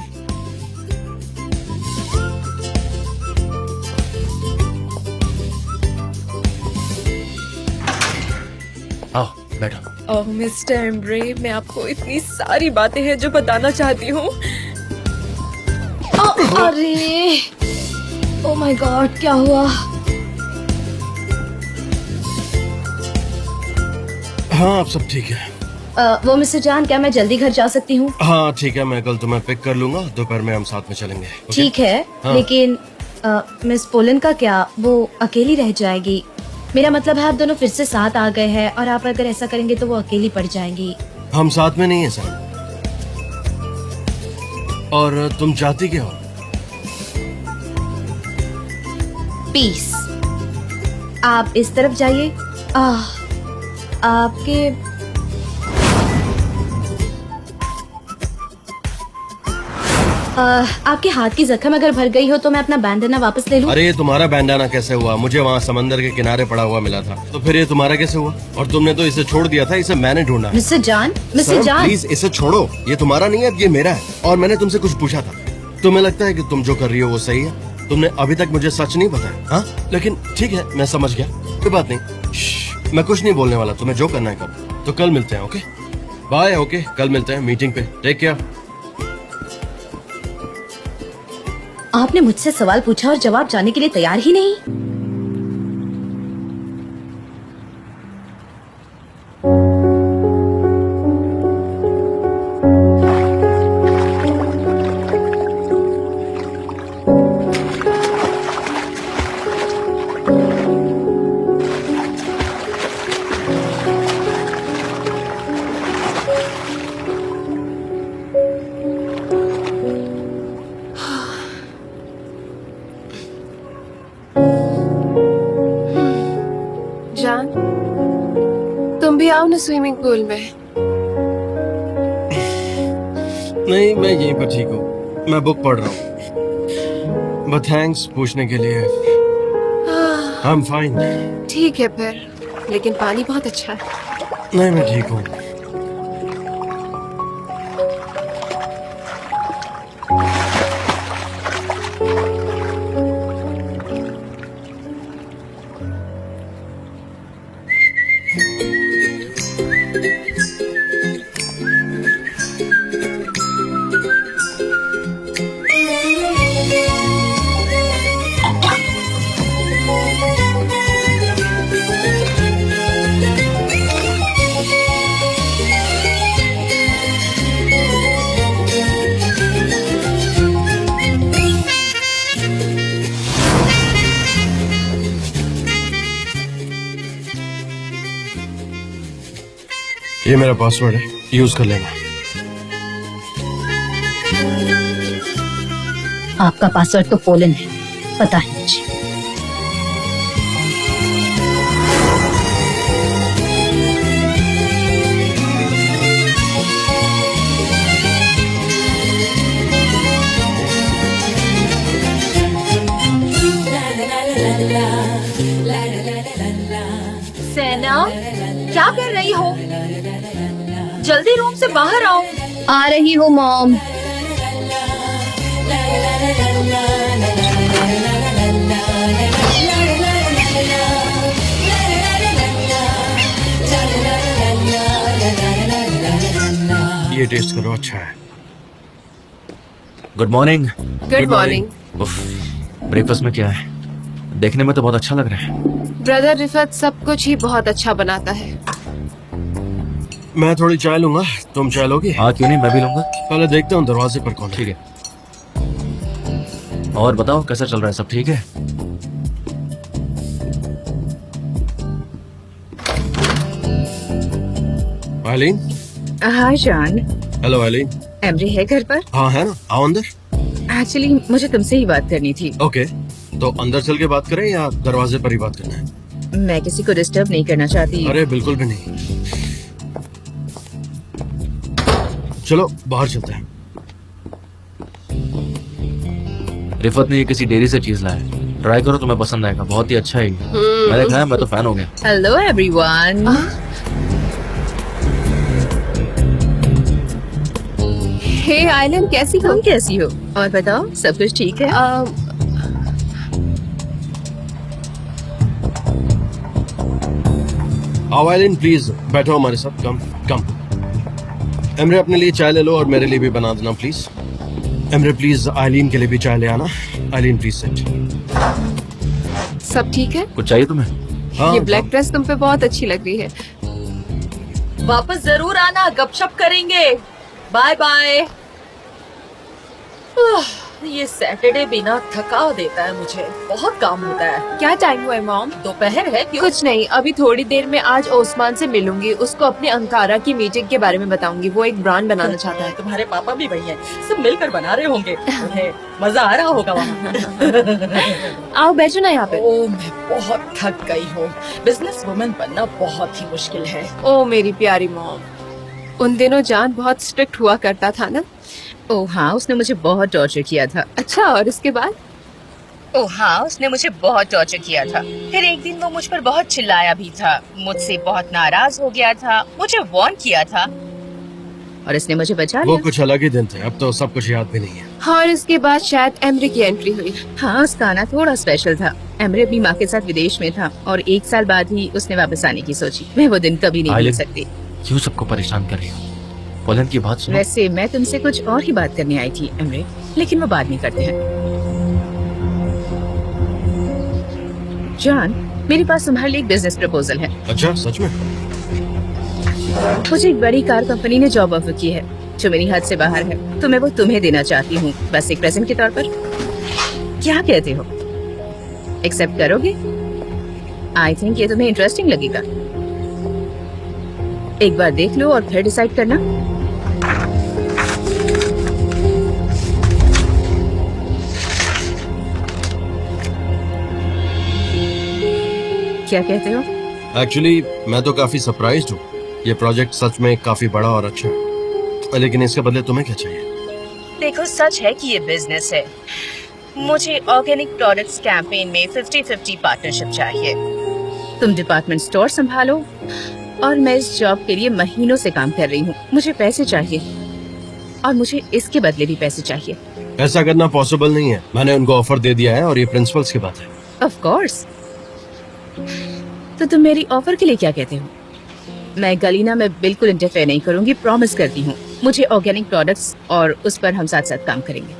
आओ बैठो। ओह मिस्टर एमरे, मैं आपको इतनी सारी बातें हैं जो बताना चाहती हूँ। अरे ओ माय गॉड, क्या हुआ? हाँ, अब सब ठीक है। वो मिस्टर जान, क्या मैं जल्दी घर जा सकती हूँ? हाँ ठीक है, मैं कल तुम्हें पिक कर लूंगा। दोपहर में हम साथ में चलेंगे। ओके? ठीक है, हाँ। लेकिन मिस पोलन का क्या? वो अकेली रह जाएगी। मेरा मतलब है आप दोनों फिर से साथ आ गए हैं और आप अगर ऐसा करेंगे तो वो अकेली पड़ जाएंगी। हम साथ में नहीं है सर। और तुम चाहती क्या हो? पीस। आप इस तरफ जाइए। आपके आपके हाथ की जख्म अगर भर गई हो तो मैं अपना बैंडाना वापस ले लूं? अरे ये तुम्हारा बैंडाना कैसे हुआ? मुझे वहाँ समंदर के किनारे पड़ा हुआ मिला था, तो फिर ये तुम्हारा कैसे हुआ? और तुमने तो इसे छोड़ दिया था, इसे मैंने ढूंढा। मिस्टर जान, मिस्टर जान, प्लीज इसे छोड़ो, ये तुम्हारा नहीं है, ये मेरा है। और मैंने तुमसे कुछ पूछा था, तुम्हें लगता है कि तुम जो कर रही हो वो सही है? तुमने अभी तक मुझे सच नहीं बताया। हाँ, लेकिन ठीक है, मैं समझ गया, कोई बात नहीं। मैं कुछ नहीं बोलने वाला, तुम्हें जो करना है करो। तो कल मिलते हैं, ओके? बाय। ओके, कल मिलते हैं मीटिंग पे। Take care. आपने मुझसे सवाल पूछा और जवाब जानने के लिए तैयार ही नहीं। जान, तुम भी आओ ना स्विमिंग पूल में। नहीं, मैं यहीं पर ठीक हूँ, मैं बुक पढ़ रहा हूँ। बट थैंक्स पूछने के लिए। I am fine. ठीक है फिर, लेकिन पानी बहुत अच्छा है। नहीं, मैं ठीक हूँ। ये मेरा पासवर्ड है, यूज कर लेना। आपका पासवर्ड तो पोलन है, पता है मुझे। सेना, क्या कर रही हो? जल्दी रूम से बाहर आओ। आ रही हूँ मॉम। ये टेस्ट करो, अच्छा है। Good morning. Good morning. Breakfast में क्या है? देखने में तो बहुत अच्छा लग रहा है। ब्रदर रिफत सब कुछ ही बहुत अच्छा बनाता है। मैं थोड़ी चाय लूंगा, तुम चाय लोगी? हाँ, क्यों नहीं, मैं भी लूंगा। पहले देखते हूँ दरवाजे पर कौन है। ठीक है। और बताओ कैसा चल रहा है, सब ठीक है? आइलीन। हाय जान। हेलो आइलीन। एमरी है घर पर? हाँ है ना, आओ अंदर। एक्चुअली मुझे तुमसे ही बात करनी थी। ओके, तो अंदर चल के बात करें या दरवाजे पर ही बात करना है? मैं किसी को डिस्टर्ब नहीं करना चाहती। अरे बिल्कुल भी नहीं, चलो बाहर चलते हैं। रिफत ने ये किसी डेयरी से चीज लाया, ट्राई करो, तुम्हें पसंद आएगा, बहुत ही अच्छा है। मैंने खाया, मैं तो फैन हो गया। Hello everyone. हे आइलन, कैसी हो? तुम कैसी हो? और बताओ, सब कुछ ठीक है? आओ आइलीन, प्लीज बैठो हमारे साथ। कम कम। एमरे अपने लिए चाय ले लो और मेरे लिए भी बना देना प्लीज। एमरे प्लीज आइलीन के लिए भी चाय ले आना। आइलीन प्लीज सिट। सब ठीक है? कुछ चाहिए तुम्हें? हाँ, ये ब्लैक ड्रेस तुम पे बहुत अच्छी लग रही है। वापस जरूर आना, गपशप करेंगे। Bye bye. ये सैटरडे बिना थका देता है मुझे, बहुत काम होता है। क्या टाइम हुआ है मॉम? दोपहर है क्यों? कुछ नहीं, अभी थोड़ी देर में आज ओस्मान से मिलूंगी, उसको अपने अंकारा की मीटिंग के बारे में बताऊंगी। वो एक ब्रांड बनाना चाहता है। तुम्हारे पापा भी वही हैं, सब मिलकर बना रहे होंगे। उन्हें मजा आ रहा होगा वहाँ। आओ बैठो ना यहाँ पे। ओ मैं बहुत थक गई हूँ। बिजनेस वुमेन बनना बहुत ही मुश्किल है। ओ मेरी प्यारी मॉम, उन दिनों जान बहुत स्ट्रिक्ट हुआ करता था ना? ओह हाँ, उसने मुझे बहुत टॉर्चर किया था। अच्छा, और उसके बाद? ओह हाँ, उसने मुझे बहुत टॉर्चर किया था। फिर एक दिन वो मुझ पर बहुत चिल्लाया भी था, मुझसे बहुत नाराज हो गया था, मुझे वार्न किया था और इसने मुझे बचा वो लिया। कुछ अलग ही दिन थे, अब तो सब कुछ याद भी नहीं है। हाँ, और इसके बाद शायद एमरी की एंट्री हुई। हाँ, उसका आना थोड़ा स्पेशल था। एमरे अपनी माँ के साथ विदेश में था और 1 साल बाद ही उसने वापस आने की सोची। मैं वो दिन कभी नहीं भूल आइलिन। सकती। क्यों सबको परेशान कर रही हो? पोलैंड की बात सुनो। वैसे मैं तुमसे कुछ और ही बात करने आई थी एमरे, लेकिन वो बाद में करते हैं। जॉन, मेरे पास तुम्हारे लिए एक बिजनेस प्रपोजल है। अच्छा, सच में? मुझे एक बड़ी कार कंपनी ने जॉब ऑफर की है जो मेरी हद से बाहर है, तो मैं वो तुम्हें देना चाहती हूँ, बस एक प्रेजेंट के तौर पर। क्या कहते हो? एक्सेप्ट करोगे? आई थिंक ये तुम्हें इंटरेस्टिंग लगेगा। एक बार देख लो और फिर डिसाइड करना। क्या कहते हो? एक्चुअली मैं तो काफी सरप्राइज्ड हूँ। ये प्रोजेक्ट सच में काफी बड़ा और अच्छा है, लेकिन इसके बदले तुम्हें क्या चाहिए? देखो, सच है कि ये बिजनेस है। मुझे ऑर्गेनिक प्रोडक्ट्स कैंपेन में 50-50 पार्टनरशिप चाहिए। तुम डिपार्टमेंट स्टोर संभालो और मैं इस जॉब के लिए महीनों से काम कर रही हूँ। मुझे पैसे चाहिए और मुझे इसके बदले भी पैसे चाहिए। ऐसा करना पॉसिबल नहीं है। मैंने उनको ऑफर दे दिया है और ये प्रिंसिपल्स की बात है। Of course. तो तुम मेरी ऑफर के लिए क्या कहते हो? मैं गलीना में बिल्कुल इंटरफेयर नहीं करूंगी, प्रॉमिस करती हूँ। मुझे ऑर्गेनिक प्रोडक्ट्स और उस पर हम साथ साथ काम करेंगे।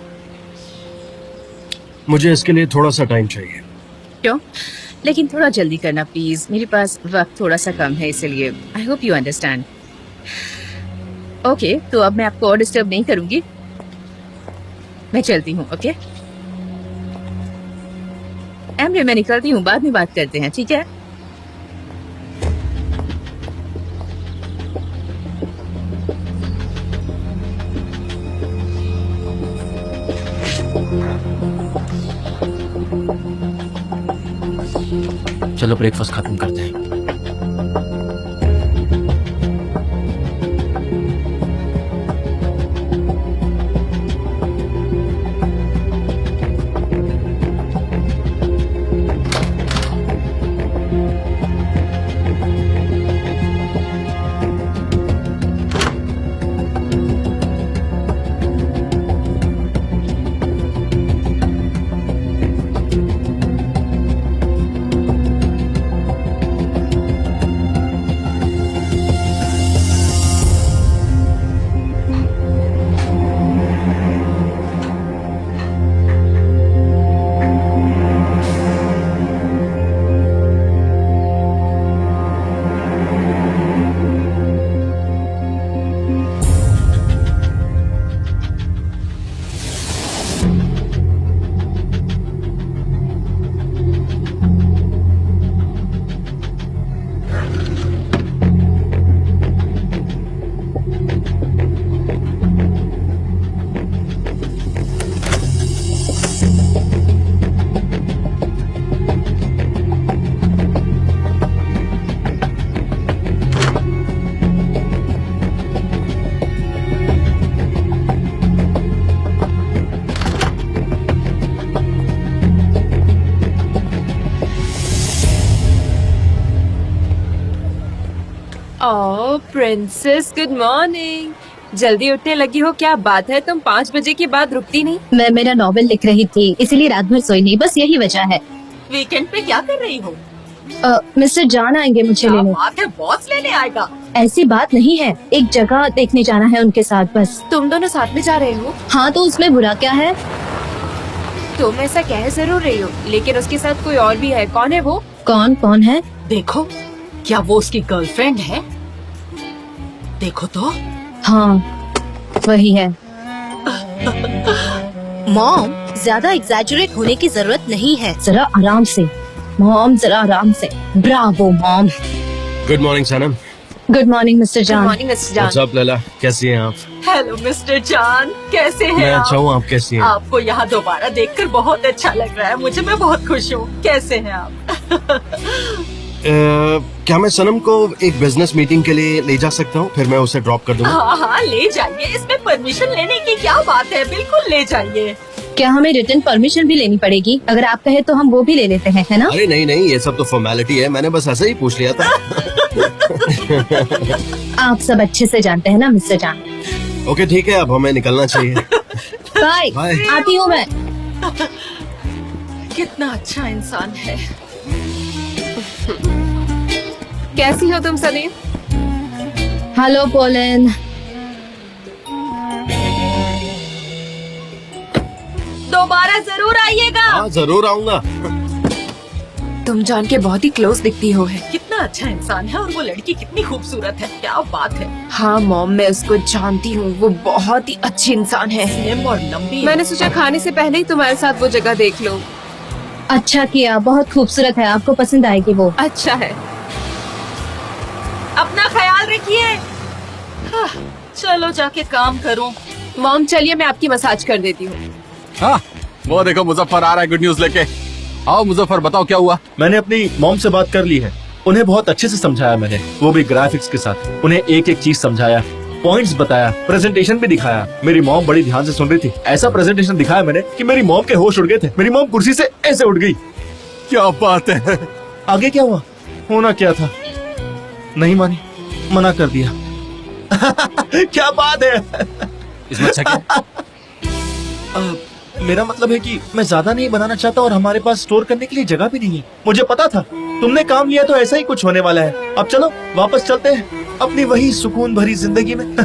मुझे इसके लिए थोड़ा सा टाइम चाहिए। क्यों? लेकिन थोड़ा जल्दी करना प्लीज, मेरे पास वक्त थोड़ा सा कम है, इसलिए I hope you understand. Okay, तो अब मैं आपको और डिस्टर्ब नहीं करूंगी, मैं चलती हूँ। ओके एमरे, मैं निकलती हूँ, बाद में बात करते हैं, ठीक है? चलो ब्रेकफास्ट खत्म करते हैं। ओह प्रिंसेस, गुड मॉर्निंग। जल्दी उठने लगी हो, क्या बात है? तुम 5 बजे के बाद रुकती नहीं। मैं मेरा नॉवेल लिख रही थी, इसलिए रात भर सोई नहीं, बस यही वजह है। वीकेंड पे क्या कर रही हो? मिस्टर जान आएंगे मुझे क्या लेने। बात है, बॉस लेने आएगा? ऐसी बात नहीं है, एक जगह देखने जाना है उनके साथ बस। तुम दोनों साथ में जा रहे हो? हाँ, तो उसमें बुरा क्या है? तुम ऐसा कह जरूर रही हो, लेकिन उसके साथ कोई और भी है। कौन है वो? कौन कौन है? देखो, क्या वो उसकी गर्लफ्रेंड है? देखो तो। हाँ, वही है। मॉम, ज्यादा एग्जैजरेट होने की जरूरत नहीं है, जरा आराम से मॉम, जरा आराम से। Bravo mom. गुड मॉर्निंग सनम। गुड मॉर्निंग मिस्टर गुड जान। मॉर्निंग मिस्टर जान। व्हाट्स अप लैला, कैसी हैं आप? हेलो मिस्टर जान, कैसे हैं मैं आप? अच्छा हूँ, आप कैसी हैं? आपको यहाँ दोबारा देखकर बहुत अच्छा लग रहा है मुझे, मैं बहुत खुश हूँ। कैसे हैं आप? क्या मैं सनम को एक बिजनेस मीटिंग के लिए ले जा सकता हूँ, फिर मैं उसे ड्रॉप कर दूंगा? हाँ हाँ, ले जाइए, इसमें परमिशन लेने की क्या बात है, बिल्कुल ले जाइए। क्या हमें रिटर्न परमिशन भी लेनी पड़ेगी? अगर आप कहे तो हम वो भी ले लेते हैं, है ना? अरे नहीं नहीं, ये सब तो फॉर्मेलिटी है, मैंने बस ऐसे ही पूछ लिया था। आप सब अच्छे से जानते हैं ना मिस्टर जान। ओके ठीक है, अब हमें निकलना चाहिए। Bye, bye. आती हूँ मैं। कितना अच्छा इंसान है। कैसी हो तुम सलीम? Hello pollen. दोबारा जरूर आइएगा। हाँ जरूर आऊंगा। तुम जान के बहुत ही क्लोज दिखती हो है। कितना अच्छा इंसान है और वो लड़की कितनी खूबसूरत है, क्या बात है। हाँ मॉम, मैं उसको जानती हूँ, वो बहुत ही अच्छी इंसान है। स्लिम और लंबी। मैंने सोचा खाने से पहले ही तुम्हारे साथ वो जगह देख लो। अच्छा किया, बहुत खूबसूरत है, आपको पसंद आएगी वो। अच्छा है। अपना ख्याल रखिए। हाँ, चलो जाके काम करूँ। मॉम चलिए, मैं आपकी मसाज कर देती हूँ। हाँ, वो देखो मुजफ्फर आ रहा है गुड न्यूज लेके। आओ मुजफ्फर, बताओ क्या हुआ? मैंने अपनी मॉम से बात कर ली है, उन्हें बहुत अच्छे से समझाया मैंने, वो भी ग्राफिक्स के साथ। उन्हें एक एक चीज समझाया, पॉइंट्स बताया, प्रेजेंटेशन भी दिखाया। मेरी मॉम बड़ी ध्यान से सुन रही थी। ऐसा प्रेजेंटेशन दिखाया मैंने कि मेरी मॉम के होश उड़ गए थे। मेरी मॉम कुर्सी से ऐसे उठ गई। क्या बात है? आगे क्या हुआ? होना क्या था, नहीं मानी, मना कर दिया। क्या बात है? इसमें अच्छा क्या? मेरा मतलब है कि मैं ज्यादा नहीं बनाना चाहता और हमारे पास स्टोर करने के लिए जगह भी नहीं है। मुझे पता था तुमने काम लिया तो ऐसा ही कुछ होने वाला है। अब चलो वापस चलते हैं अपनी वही सुकून भरी जिंदगी में।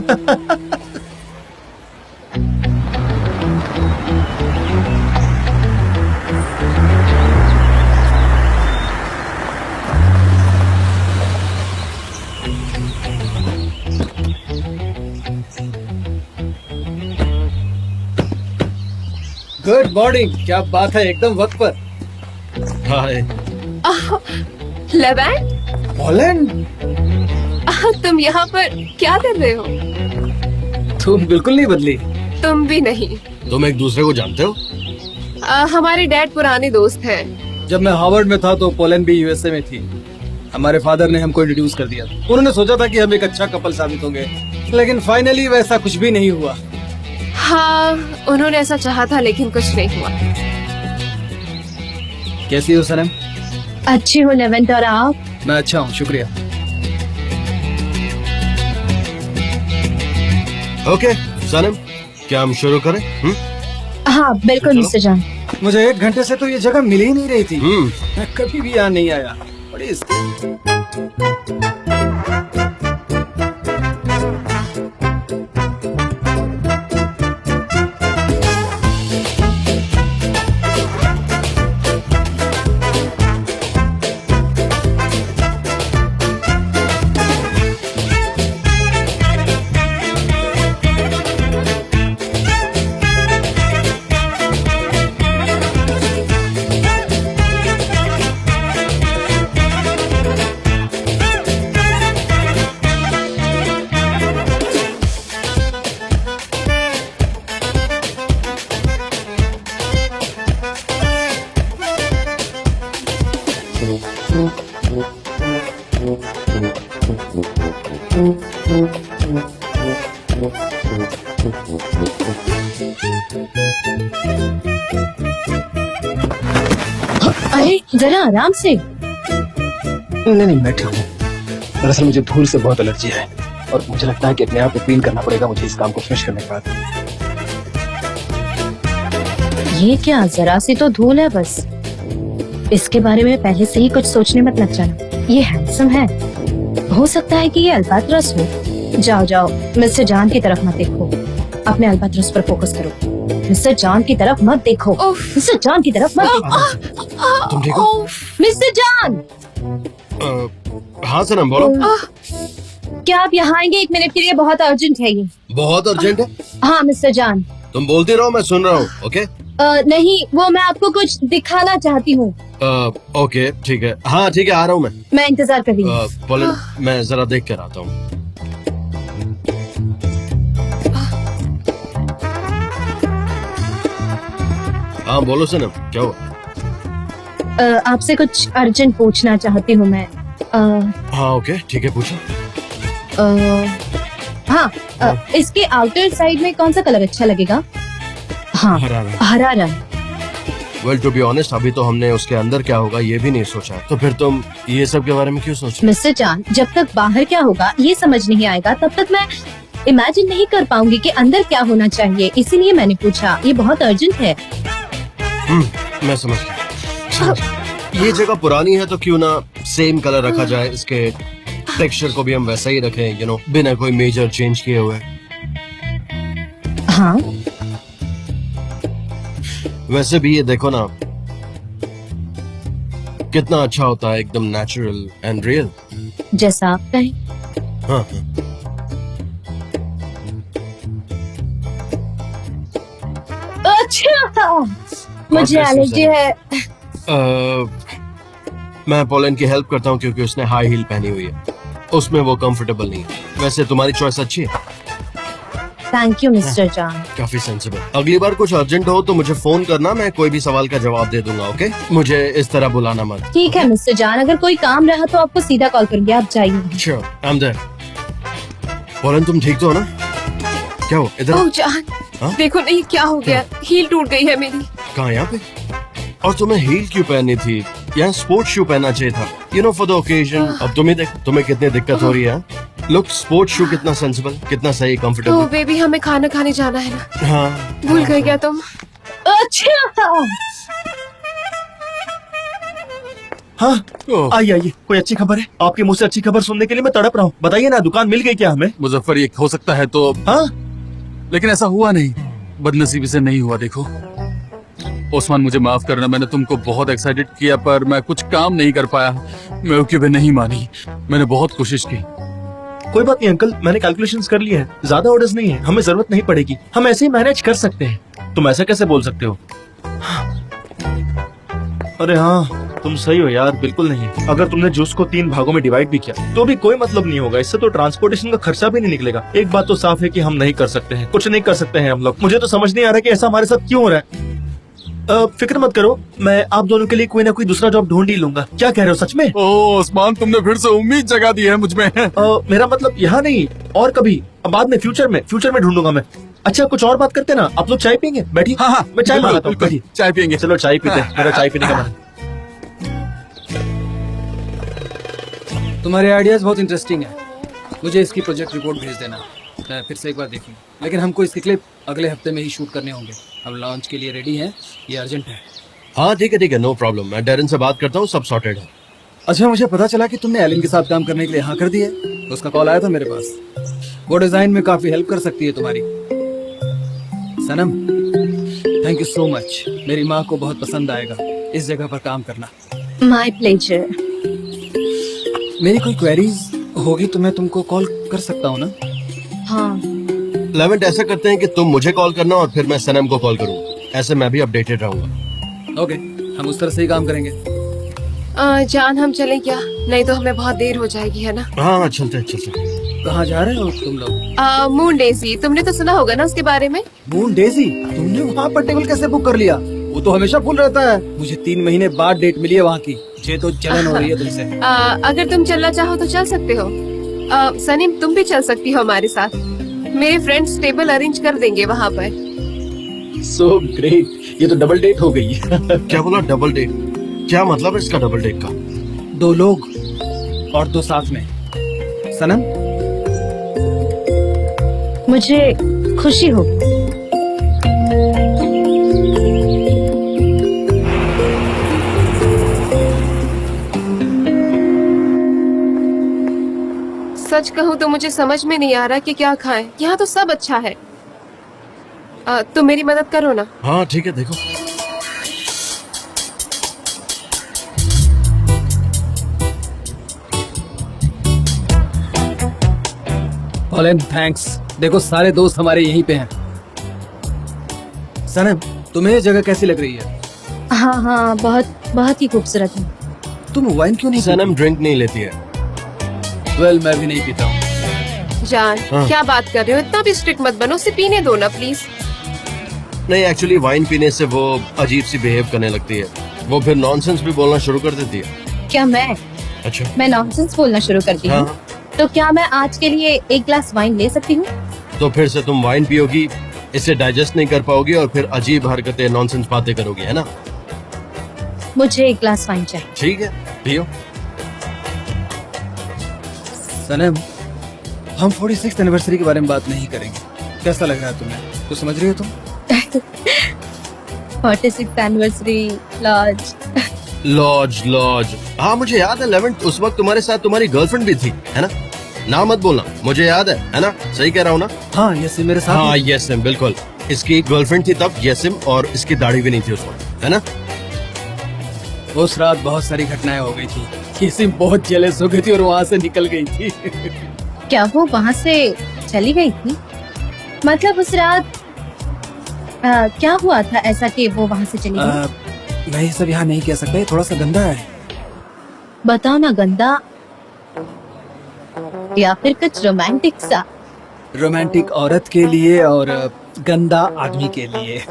गुड मॉर्निंग, क्या बात है, एकदम वक्त पर। हाय। लेवेंट, पोलैंड, तुम यहाँ पर क्या कर रहे हो? तुम बिल्कुल नहीं बदली। तुम भी नहीं। तुम एक दूसरे को जानते हो? हमारे डैड पुराने दोस्त हैं। जब मैं हार्वर्ड में था तो पोलैंड भी यूएसए में थी। हमारे फादर ने हमको इंट्रोड्यूस कर दिया था। उन्होंने सोचा था कि हम एक अच्छा कपल साबित होंगे, लेकिन फाइनली वैसा कुछ भी नहीं हुआ। हाँ, उन्होंने ऐसा चाहा था लेकिन कुछ नहीं हुआ। कैसी हो सनम? अच्छी हो लेवेंट, और आप? मैं अच्छा हूँ, शुक्रिया। ओके सनम, क्या हम शुरू करें? हाँ बिल्कुल मिस्टर जान। मुझे 1 घंटे से तो ये जगह मिल ही नहीं रही थी। हम्म। मैं कभी भी यहाँ नहीं आया। बड़ी अरे जरा आराम से। नहीं, मैं ठीक हूँ। दरअसल मुझे धूल से बहुत एलर्जी है और मुझे लगता है कि अपने आप को क्लीन करना पड़ेगा मुझे इस काम को फिनिश करने के बाद। ये क्या, जरा सी तो धूल है बस। इसके बारे में पहले से ही कुछ सोचने मत लग जाना। ये हैंडसम है, हो सकता है कि ये अल्बाट्रस हो। जाओ जाओ, मिस्टर जान की तरफ मत देखो, अपने अल्बाट्रस पर फोकस करो। मिस्टर जान की तरफ मत देखो, मिस्टर जान की तरफ मत देखो। तुम ठीक हो? मिस्टर जान, हाँ सनम बोलो। क्या आप यहाँ आएंगे 1 मिनट के लिए? बहुत अर्जेंट है ये। बहुत अर्जेंट है। हाँ मिस्टर जान, तुम बोलती रहो, मैं सुन रहा हूँ। ओके नहीं, वो मैं आपको कुछ दिखाना चाहती हूँ। ओके ठीक है, हाँ ठीक है, आ रहा हूँ मैं। मैं इंतजार कर रही हूँ। पोलन, मैं जरा देख कर आता हूँ। हाँ बोलो सनम, क्या हुआ? आपसे कुछ अर्जेंट पूछना चाहती हूँ मैं। हाँ ओके ठीक है, पूछो। हाँ, इसके आउटर साइड में कौन सा कलर अच्छा लगेगा? हाँ, हरा रंग। वेल टू बी ऑनेस्ट, अभी तो हमने उसके अंदर क्या होगा ये भी नहीं सोचा, तो फिर तुम ये सब के बारे में क्यों सोच रहे? मिस्टर जान, जब तक बाहर क्या होगा ये समझ नहीं आएगा तब तक मैं इमेजिन नहीं कर पाऊंगी कि अंदर क्या होना चाहिए, इसीलिए मैंने पूछा। ये बहुत अर्जेंट है। मैं समझ गया। ये जगह पुरानी है तो क्यों ना सेम कलर रखा जाए, इसके टेक्सचर को भी हम वैसा ही रखें, यू नो, बिना कोई मेजर चेंज किए हुए। हाँ, वैसे भी ये देखो ना, कितना अच्छा होता है, एकदम नेचुरल एंड रियल। जैसा आप कहें। हाँ अच्छा, मुझे एलर्जी है। मैं पोलन की हेल्प करता हूँ क्योंकि उसने हाई हील पहनी हुई है, उसमें वो कंफर्टेबल नहीं है। वैसे तुम्हारी चॉइस अच्छी है। थैंक यू मिस्टर जान। काफी सेंसिबल। अगली बार कुछ अर्जेंट हो तो मुझे फोन करना, मैं कोई भी सवाल का जवाब दे दूंगा। ओके, मुझे इस तरह बुलाना मत। ठीक है मिस्टर जान, अगर कोई काम रहा तो आपको सीधा कॉल करूंगी, आप जाइए। Sure, I am there. पोलन तुम ठीक तो हो ना? क्या हो इधर? ओह जान, हाँ? देखो नहीं क्या हो गया, हील टूट गई है मेरी। कहाँ, यहाँ पे? और तुम्हें हील क्यों पहननी थी? यहाँ स्पोर्ट्स शू पहनना चाहिए था, you know, for the occasion. अब तुम्हें देख, तुम्हें कितनी दिक्कत हो रही है। लुक, स्पोर्ट्स शू कितना सेंसिबल, कितना सही, ओह कंफर्टेबल। बेबी, हमें खाना खाने जाना है ना। हाँ, भूल गए क्या तुम? अच्छा, हाँ आइए आइए, कोई अच्छी खबर है? आपके मुंह से अच्छी खबर सुनने के लिए मैं तड़प रहा हूँ। बताइए ना, दुकान मिल गई क्या हमें? मुजफ्फर, ये हो सकता है तो, हाँ, लेकिन ऐसा हुआ नहीं, बदनसीबी से नहीं हुआ। देखो ओस्मान, मुझे माफ करना, मैंने तुमको बहुत एक्साइटेड किया पर मैं कुछ काम नहीं कर पाया। मैं नहीं मानी, मैंने बहुत कोशिश की। कोई बात नहीं अंकल, मैंने कैलकुलेशंस कर लिए हैं, ज्यादा ऑर्डर्स नहीं है, हमें जरूरत नहीं पड़ेगी, हम ऐसे ही मैनेज कर सकते हैं। तुम ऐसा कैसे बोल सकते हो? अरे हाँ, तुम सही हो यार, बिल्कुल नहीं। अगर तुमने जूस को 3 भागों में डिवाइड भी किया तो भी कोई मतलब नहीं होगा, इससे तो ट्रांसपोर्टेशन का खर्चा भी नहीं निकलेगा। एक बात तो साफ है कि हम नहीं कर सकते हैं, कुछ नहीं कर सकते हैं हम लोग। मुझे तो समझ नहीं आ रहा कि ऐसा हमारे साथ क्यों हो रहा है। फिक्र मत करो, मैं आप दोनों के लिए कोई ना कोई दूसरा जॉब ढूंढ ही लूंगा। क्या कह रहे हो, सच में? ओह ओस्मान, तुमने फिर से उम्मीद जगा दी है मुझ में। मेरा मतलब यहाँ नहीं, और कभी, बाद में, फ्यूचर में ढूंढूंगा मैं। अच्छा, कुछ और बात करते ना, आप लोग चाय पियेंगे? बैठिए। हाँ हाँ, मैं चाय बिल्कुल, मंगाता हूँ। बिल्कुल, बैठिए। चाय पियेंगे। चलो चाय पीते हैं, मेरा चाय पीने का मन है। तुम्हारे आइडियाज बहुत इंटरेस्टिंग है। मुझे इसकी प्रोजेक्ट रिपोर्ट भेज देना, मैं फिर से एक बार देखूंगा। लेकिन हमको इसकी क्लिप अगले हफ्ते में ही शूट करने होंगे। हम लॉन्च के लिए रेडी हैं, ये अर्जेंट है। हाँ ठीक है, नो प्रॉब्लम। मैं डेरन से बात करता हूँ, सब सॉर्टेड है। अच्छा, मुझे पता चला कि तुमने एलिन के साथ काम करने के लिए हाँ कर दी है। उसका कॉल आया था मेरे पास, वो डिजाइन में काफी हेल्प कर सकती है तुम्हारी। सनम, थैंक यू सो मच। मेरी माँ को बहुत पसंद आएगा इस जगह पर काम करना। My pleasure. मेरी कोई क्वेरीज होगी तो मैं तुमको कॉल कर सकता हूँ ना? हाँ, लेवेंट, ऐसा करते हैं कि तुम मुझे कॉल करना और फिर मैं सनम को कॉल करूँ, ऐसे मैं भी अपडेटेड रहूंगा। ओके, हम उस तरह से ही काम करेंगे। जान, हम चलें क्या? नहीं तो हमें बहुत देर हो जाएगी, है ना? हाँ चलते चलते। कहाँ जा रहे हो तुम लोग? मून डेजी, तुमने तो सुना होगा ना उसके बारे में? Moon Daisy? तुमने वहाँ पर टेबल कैसे बुक कर लिया? वो तो हमेशा फुल रहता है। मुझे 3 महीने बाद डेट मिली है वहाँ की। मुझे तो जलन हो रही है तुमसे। अगर तुम चलना चाहो तो चल सकते हो। सनीम, तुम भी चल सकती हो हमारे साथ। मेरे फ्रेंड्स टेबल अरेंज कर देंगे वहाँ पर। सो ग्रेट, ये तो डबल डेट हो गई। क्या बोला डबल डेट? क्या मतलब है इसका डबल डेट का? 2 लोग और 2 साथ में। सनम, मुझे खुशी हो। सच कहूँ तो मुझे समझ में नहीं आ रहा कि क्या खाएं। यहाँ तो सब अच्छा है। तुम मेरी मदद करो ना। हाँ ठीक है, देखो। ऑलेन, थैंक्स। देखो, सारे दोस्त हमारे यहीं पे हैं। सनम, तुम्हें ये जगह कैसी लग रही है? हाँ हाँ, बहुत बहुत ही खूबसूरत है। तुम वाइन क्यों नहीं सनम ड्रिंक नहीं लेती है। वेल, मैं भी नहीं पीता हूँ। जान, हाँ। क्या बात कर रहे हो? इतना भी स्ट्रिक्ट मत बनो, उसे पीने दो ना प्लीज। नहीं, एक्चुअली वाइन पीने से वो अजीब सी बिहेव करने लगती है। वो फिर नॉनसेंस भी बोलना शुरू कर देती है। क्या मैं अच्छा। नॉनसेंस बोलना शुरू करती हूँ? हाँ। तो क्या मैं आज के लिए एक ग्लास वाइन ले सकती हूँ? तो फिर से तुम वाइन पियोगी, इसे डाइजेस्ट नहीं कर पाओगी और फिर अजीब हरकतें नॉनसेंस बातें करोगी, है ना? मुझे एक ग्लास वाइन चाहिए। ठीक है, पियो। सनम, हम 46th एनिवर्सरी के बारे में बात नहीं करेंगे। कैसा लग रहा है तुम्हें? तो समझ रही हो तुम? 46th anniversary laws. लॉज। हाँ, मुझे याद है 11th उस वक्त तुम्हारे साथ तुम्हारी गर्लफ्रेंड भी थी, है ना? ना मत बोलना, मुझे याद है ना? सही कह रहा हूँ ना? हाँ, यसिम मेरे साथ। हाँ, यसिम, बिल्कुल। इसकी गर्लफ्रेंड थी तब, यसिम, और इसकी दाढ़ी भी नहीं थी उस वक्त, है ना? उस रात बहुत सारी घटनाएं हो गई थी। यसिम बहुत जेलस हो गई थी और वहाँ से निकल गई थी। क्या वो वहाँ से चली गई थी? मतलब उस रात क्या हुआ था ऐसा कि वो वहाँ से चली गई? मैं ये सब यहाँ नहीं कह सकता, ये थोड़ा सा गंदा है। बताओ ना, गंदा या फिर कुछ रोमांटिक सा? रोमांटिक औरत के लिए और गंदा आदमी के लिए।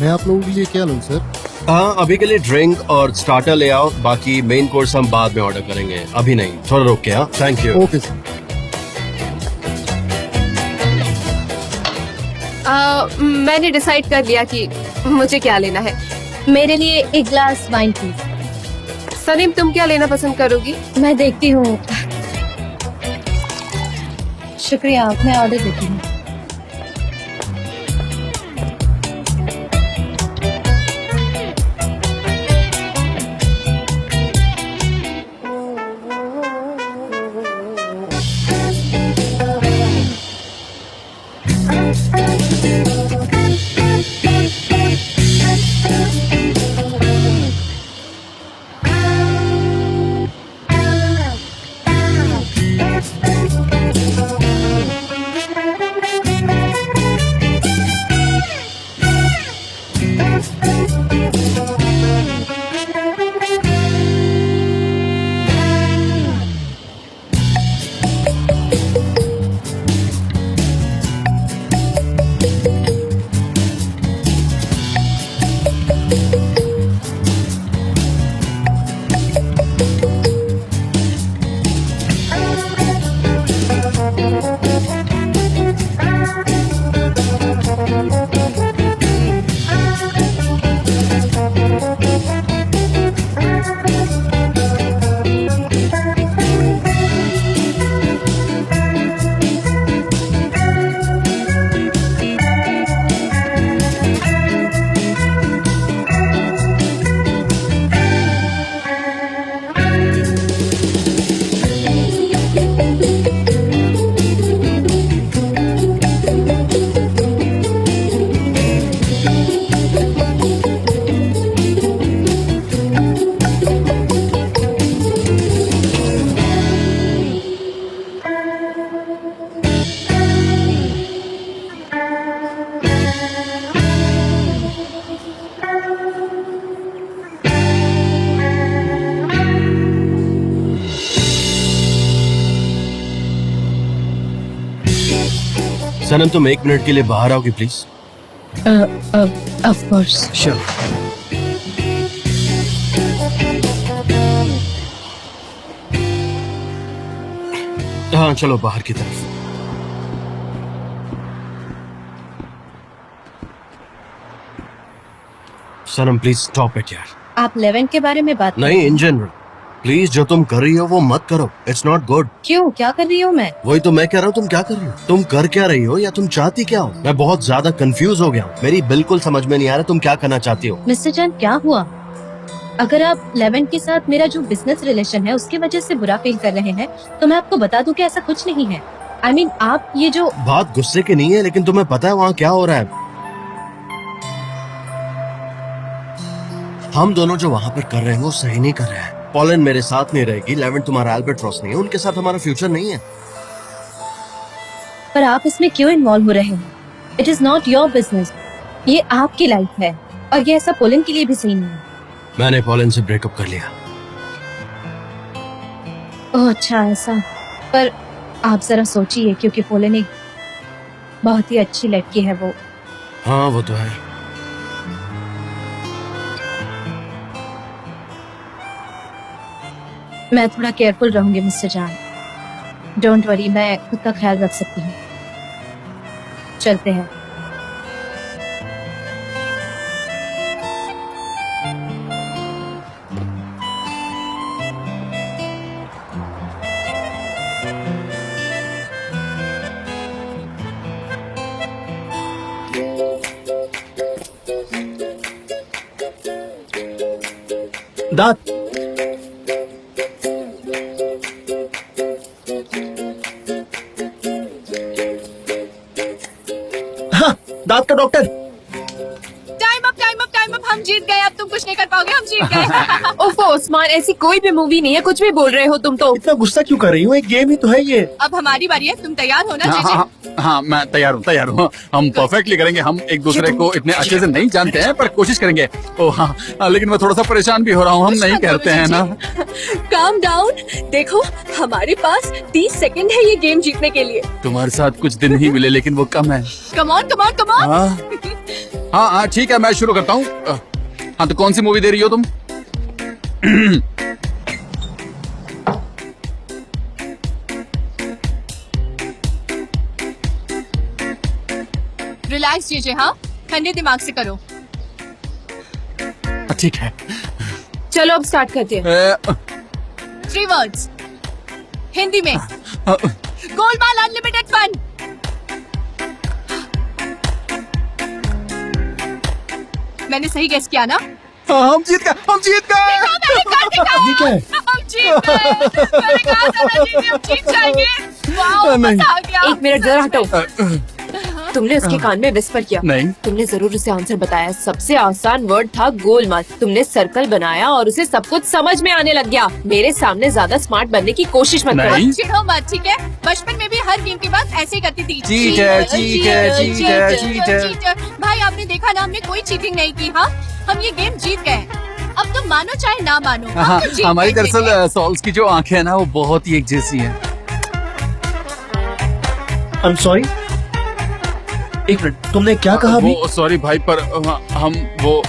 मैं आप लोगों के लिए क्या लूं सर? हाँ, अभी के लिए ड्रिंक और स्टार्टर ले आओ, बाकी मेन कोर्स हम बाद में ऑर्डर करेंगे, अभी नहीं, थोड़ा रुक के। हाँ, थैंक यू। Okay sir. मैंने डिसाइड कर लिया कि मुझे क्या लेना है। मेरे लिए एक ग्लास वाइन प्लीज। सलीम, तुम क्या लेना पसंद करोगी? मैं देखती हूँ। शुक्रिया, मैं ऑर्डर देती हूँ। सनम, तुम 1 मिनट के लिए बाहर आओगी प्लीज? Of course. श्योर। हाँ, चलो बाहर की तरफ। सनम, प्लीज स्टॉप इट यार। आप 11 के बारे में बात नहीं, इन जनरल प्लीज, जो तुम कर रही हो वो मत करो, इट्स नॉट गुड। क्यों, क्या कर रही हूँ मैं? वही तो मैं कह रहा हूँ, तुम क्या कर रही हो? तुम कर क्या रही हो या तुम चाहती क्या हो? मैं बहुत ज्यादा कंफ्यूज हो गया हूँ, मेरी बिल्कुल समझ में नहीं आ रहा तुम क्या करना चाहती हो। मिस्टर चंद, क्या हुआ? अगर आप 11 के साथ मेरा जो बिजनेस रिलेशन है उसकी वजह से बुरा फील कर रहे हैं तो मैं आपको बता दूं कि ऐसा कुछ नहीं है। I mean, आप ये जो बात गुस्से की नहीं है, लेकिन तुम्हें पता है वहाँ क्या हो रहा है? हम दोनों जो वहाँ पर कर रहे हैं वो सही नहीं कर रहे हैं। पॉलन मेरे साथ नहीं रहेगी, लेवेंट तुम्हारा एल्बर्ट्रॉस नहीं है, उनके साथ हमारा फ्यूचर नहीं है। पर आप इसमें क्यों इन्वॉल्व हो रहे हैं? It is not your business. ये आपकी लाइफ है और ये ऐसा पोलन के लिए भी सही नहीं है। मैंने पॉलन से ब्रेकअप कर लिया। ओह अच्छा ऐसा। पर आप जरा सोचिए, क्योंकि पोलन एक बहुत ही अच्छी लड़की है वो। हाँ वो तो है। मैं थोड़ा केयरफुल रहूंगी मिस्टर जान। डोंट वरी, मैं खुद का ख्याल रख सकती हूँ। चलते हैं। दांत। हाँ, दांत का डॉक्टर। टाइम अप, हम जीत गए। अब तुम कुछ नहीं कर पाओगे, हम जीत गए। ओफो उस्मान, ऐसी कोई भी मूवी नहीं है, कुछ भी बोल रहे हो तुम तो। इतना गुस्सा क्यों कर रही हो? एक गेम ही तो है ये। अब हमारी बारी है, तुम तैयार हो ना? हाँ, जीजे? हाँ, मैं तैयार हूँ। हम परफेक्टली करेंगे। हम एक दूसरे को इतने अच्छे से नहीं जानते हैं, पर कोशिश करेंगे। ओ हाँ, लेकिन मैं थोड़ा सा परेशान भी हो रहा हूँ। हम नहीं कहते हैं ना। Calm down. देखो हमारे पास 30 सेकंड है ये गेम जीतने के लिए। तुम्हारे साथ कुछ दिन ही मिले, लेकिन वो कम है। Come on come on come on. हाँ, ठीक है, मैं शुरू करता हूँ। हाँ, तो कौन सी मूवी दे रही हो तुम? रिलैक्स जीजे, हाँ ठंडे दिमाग से करो। ठीक है। चलो अब स्टार्ट करते हैं। 3 वर्ड्स हिंदी में। Golmaal unlimited fun. मैंने सही गेस किया ना? हम जीत गए। हम जीत गए। ये क्या है? हम जीत गए। मैंने कहा था ना जीजे, हम जीत जाएंगे। वाओ, मजा आ गया। एक मिनट जरा हटो। तुमने उसके कान में विस्पर किया? नहीं। तुमने जरूर उसे आंसर बताया। सबसे आसान वर्ड था गोलमाल। तुमने सर्कल बनाया और उसे सब कुछ समझ में आने लग गया। मेरे सामने ज्यादा स्मार्ट बनने की कोशिश मत करो। नहीं। चिढ़ो मत, ठीक है? बचपन में भी हर गेम के बाद ऐसे ही करती थी। चीटर। भाई आपने देखा ना, हमने कोई चीटिंग नहीं की। हाँ, हम ये गेम जीत गए। अब तुम मानो चाहे ना मानो, हम हाँ, तो जीत हमारी गए, दरअसल सॉल्स की जो आंखें हैं ना, वो बहुत ही एक जैसी हैं। I am sorry. एक मिनट, तुमने क्या कहा अभी? वो सॉरी भाई, पर हम वो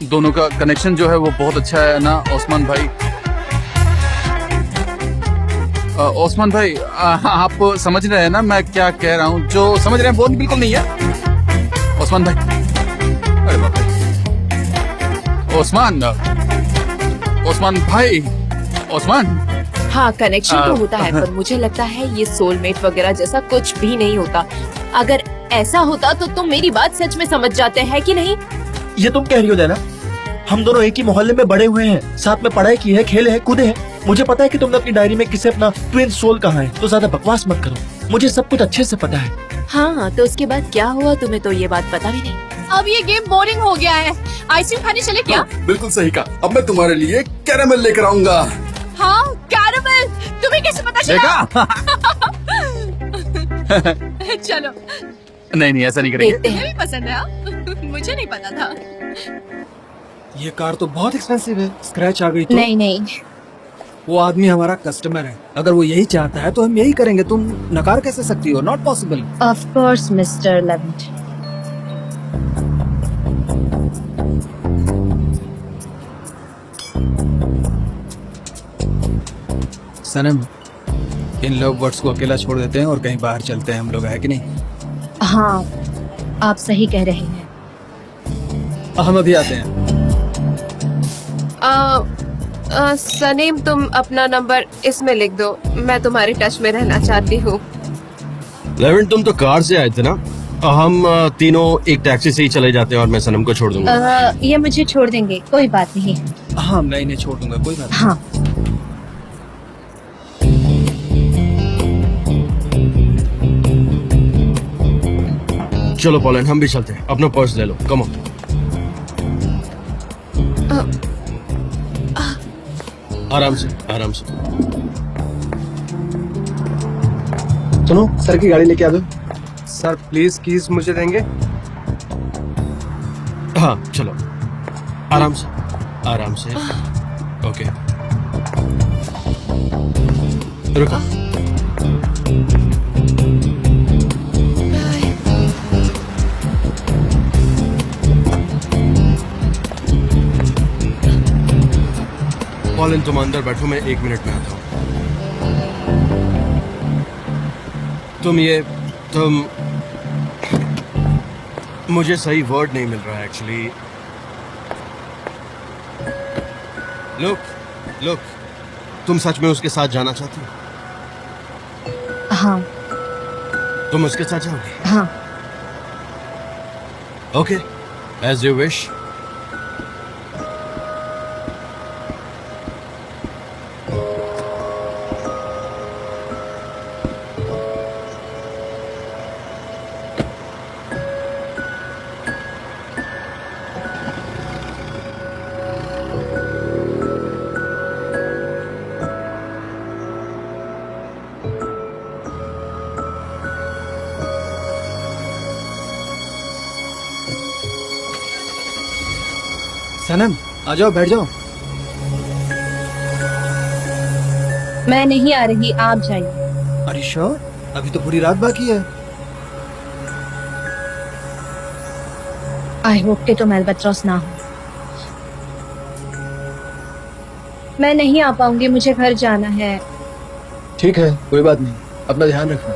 दोनों का कनेक्शन जो है वो बहुत अच्छा है ना ओस्मान भाई। ओस्मान भाई, आप समझ रहे हैं ना मैं क्या कह रहा हूँ? जो समझ रहे हैं वो बिल्कुल नहीं है ओस्मान भाई। अरे बाप रे। ओस्मान भाई, ओस्मान। हाँ, कनेक्शन तो होता है, पर मुझे लगता है ये सोलमेट वगैरह जैसा कुछ भी नहीं होता। अगर ऐसा होता तो तुम मेरी बात सच में समझ जाते हैं कि नहीं? ये तुम कह रही हो देना? हम दोनों एक ही मोहल्ले में बड़े हुए हैं, साथ में पढ़ाई की है, खेले हैं, कूदे हैं। मुझे पता है कि तुमने अपनी डायरी में किसे अपना ट्विन सोल कहा है, तो ज्यादा बकवास मत करो। मुझे सब कुछ अच्छे से पता है। हाँ, तो उसके बाद क्या हुआ? तुम्हें तो ये बात पता भी नहीं। अब ये गेम बोरिंग हो गया है। आइसक्रीम खाने चले क्या? बिल्कुल सही कहा। अब मैं तुम्हारे लिए कैरामल लेकर आऊंगा। हाँ, कैरामल। तुम्हें कैसे पता चला? चलो। नहीं, ऐसा नहीं करेंगे। तुम्हें भी पसंद है? हाँ? मुझे नहीं पता था। ये कार तो बहुत एक्सपेंसिव है। स्क्रैच आ गई तो? नहीं, वो आदमी हमारा कस्टमर है। अगर वो यही चाहता है तो हम यही करेंगे। तुम नकार कैसे सकती हो? Not possible. Of course mister Levant. Sanam, in love birds को अकेला छोड़ देते हैं और कहीं बाहर चलते हैं हम लोग, है कि नहीं? हाँ, आप सही कह रहे हैं। हम अभी आते हैं। सनीम, तुम अपना नंबर इसमें लिख दो। मैं तुम्हारे टच में रहना चाहती हूँ। लेवेंट, तुम तो कार से आए थे ना? हम तीनों एक टैक्सी से ही चले जाते हैं और मैं सनम को छोड़ दूंगा। ये मुझे छोड़ देंगे, कोई बात नहीं। हाँ, मैं इन्हें छोड़ दूंगा, कोई बात नहीं। हाँ। चलो पॉलन, हम भी चलते हैं। अपना पर्स ले लो, कम ऑन। आराम से आराम से। सुनो, सर की गाड़ी लेके आ दो। सर प्लीज कीज मुझे देंगे? हाँ चलो, आराम से आराम से। ओके रुको। पॉलिन तुम अंदर बैठो, मैं 1 मिनट में आता हूँ। तुम मुझे सही वर्ड नहीं मिल रहा है एक्चुअली। लुक तुम सच में उसके साथ जाना चाहती हो? हाँ तुम उसके साथ जाओगी? हाँ। Okay, as you wish. Sanam आ जाओ, बैठ जाओ। मैं नहीं आ रही, आप जाइए। अरे श्योर? अभी तो पूरी रात बाकी है। आई होप कि तुम अल्बाट्रॉस ना हो। मैं नहीं आ पाऊंगी, मुझे घर जाना है। ठीक है, कोई बात नहीं, अपना ध्यान रखना।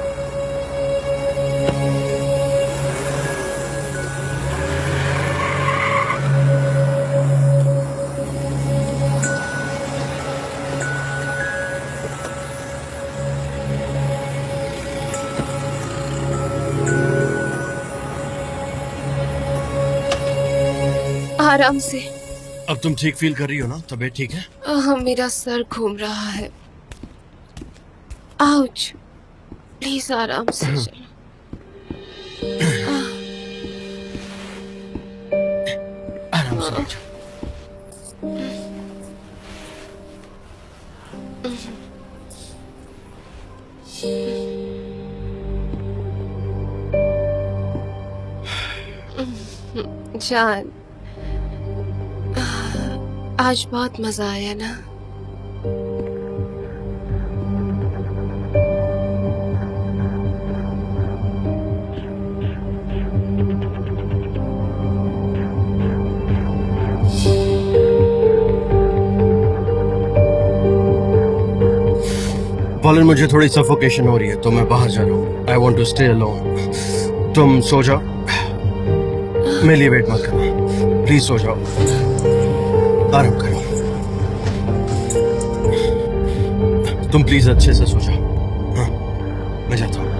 आराम से। अब तुम ठीक फील कर रही हो ना? तबीयत ठीक है? मेरा सर घूम रहा है। आउच, प्लीज आराम से चलो। आराम से बैठो। जान, आज बहुत मजा आया ना? पॉलिन मुझे थोड़ी सफोकेशन हो रही है तो मैं बाहर जा रहा हूँ। I want to stay alone. तुम सो जाओ, मेरे लिए वेट मत करना, प्लीज सो जाओ, आराम करो। तुम प्लीज अच्छे से सो जाओ। हाँ, मैं जाता हूँ।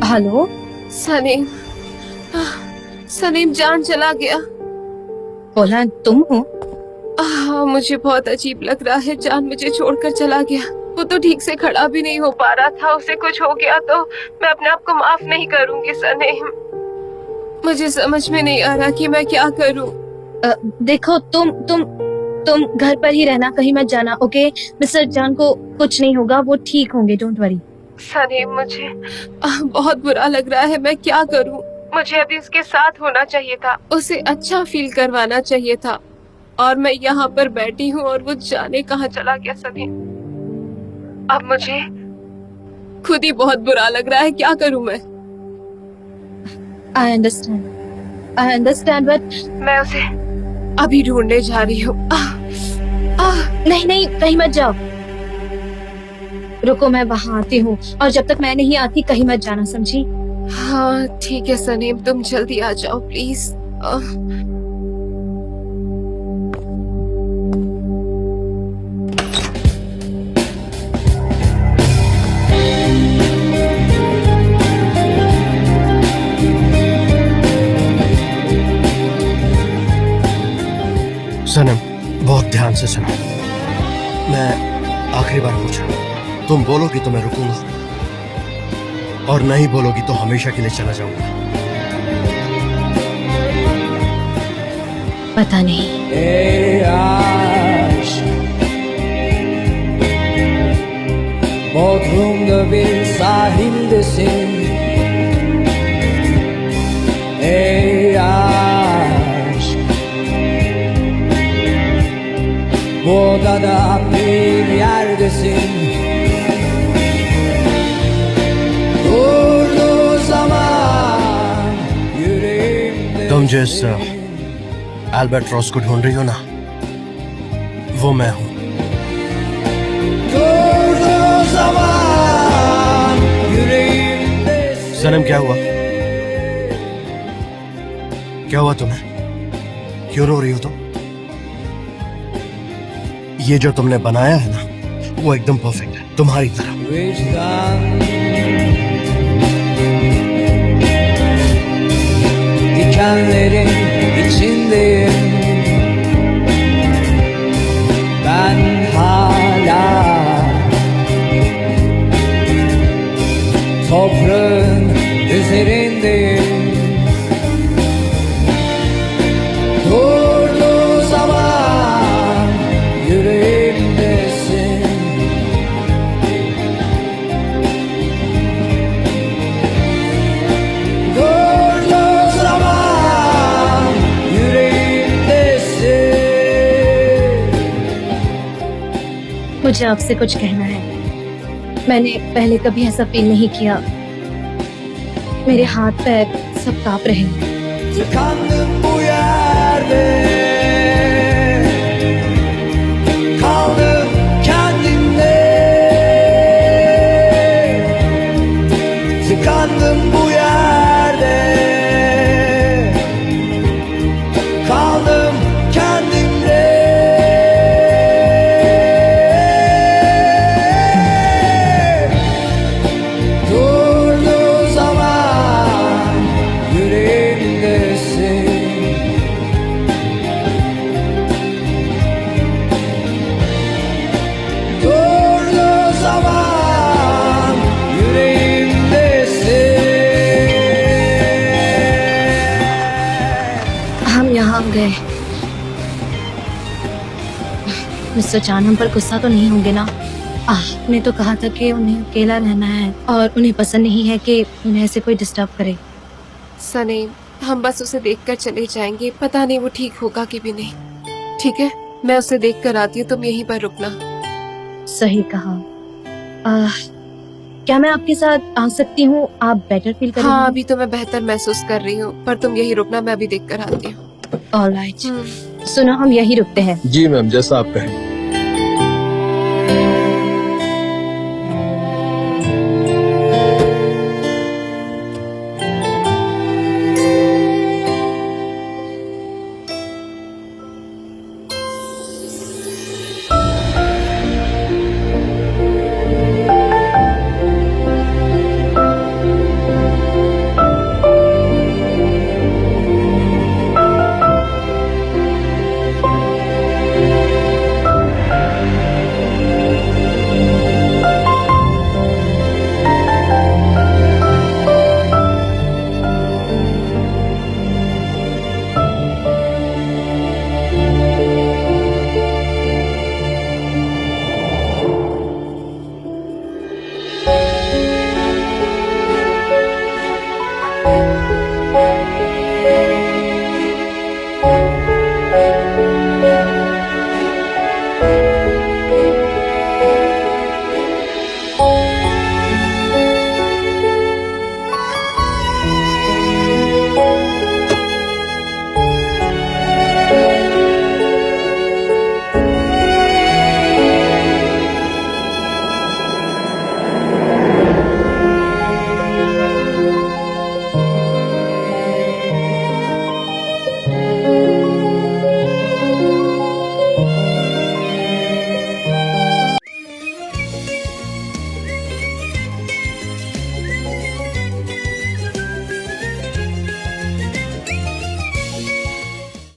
हेलो सनीम, सनीम जान चला गया। पोलन तुम हो? हाँ, मुझे बहुत अजीब लग रहा है। जान मुझे छोड़कर चला गया। वो तो ठीक से खड़ा भी नहीं हो पा रहा था। उसे कुछ हो गया तो मैं अपने आप को माफ नहीं करूंगी सनीम। मुझे समझ में नहीं आ रहा कि मैं क्या करूं। देखो तुम घर पर ही रहना, कहीं मत जाना, ओके? मिस्टर जान को कुछ नहीं होगा, वो ठीक होंगे, डोंट वरी। सनीम मुझे बहुत बुरा लग रहा है। मैं क्या करूं? मुझे अभी उसके साथ होना चाहिए था, उसे अच्छा फील करवाना चाहिए था, और मैं यहाँ पर बैठी हूँ और वो जाने कहाँ चला गया। सनीम, अब मुझे खुद ही बहुत बुरा लग रहा है। क्या करूं मैं? आई अंडरस्टैंड बट मैं उसे अभी ढूंढने जा रही हूँ। नहीं, कहीं मत जाओ, रुको, मैं वहाँ आती हूँ, और जब तक मैं नहीं आती कहीं मत जाना, समझी? हाँ ठीक है सनीम, तुम जल्दी आ जाओ प्लीज। सनम, बहुत ध्यान से सुनो। मैं आखिरी बार पूछ रहा हूँ, तुम बोलोगी तो मैं रुकूंगा, और नहीं बोलोगी तो हमेशा के लिए चला जाऊंगा। पता नहीं। Bodrum'da bir sahildesin. Ey aşk, bu odada bir yerdesin. Durduğu zaman yüreğimde. तुम जिस अल्बाट्रॉस को ढूंढ रही हो ना, वो मैं हूँ। Durduğu zaman yüreğimde. सनम, क्या हुआ? क्या हुआ तुम्हें? क्यों रो रही हो तुम? ये जो तुमने बनाया है ना, वो एकदम परफेक्ट है, तुम्हारी तरह। Vicdan dikenlerin içindeyim. Ben hala toprağın üzerindeyim. Durduğu zaman yüreğimdesin. Durduğu zaman yüreğimdesin. मुझे आपसे कुछ कहना है। मैंने पहले कभी ऐसा फील नहीं किया। मेरे हाथ पैर सब कांप रहे हैं। Tıkandım bu yerde. Kaldım kendimde. Tıkandım bu yerde. Kaldım kendimde. Durduğu zaman yüreğimdesin. Durduğu zaman yüreğimdesin. हम यहाँ गए। मिस्टर चानम पर गुस्सा तो नहीं होंगे ना? ने तो कहा था कि उन्हें अकेला रहना है और उन्हें पसंद नहीं है कि उन्हें ऐसे कोई डिस्टर्ब करे। सनीम, हम बस उसे देखकर चले जाएंगे, पता नहीं वो ठीक होगा कि भी नहीं। ठीक है, मैं उसे देखकर आती हूँ, तुम यहीं पर रुकना। सही कहा। क्या मैं आपके साथ आ सकती हूँ? आप बेटर फील करेंगे? हाँ, अभी तो मैं बेहतर महसूस कर रही हूँ, पर तुम यहीं रुकना, मैं अभी देख कर आती हूँ। ऑलराइट। सुनो, हम यहीं रुकते हैं। जी मैम, जैसा आप कहें।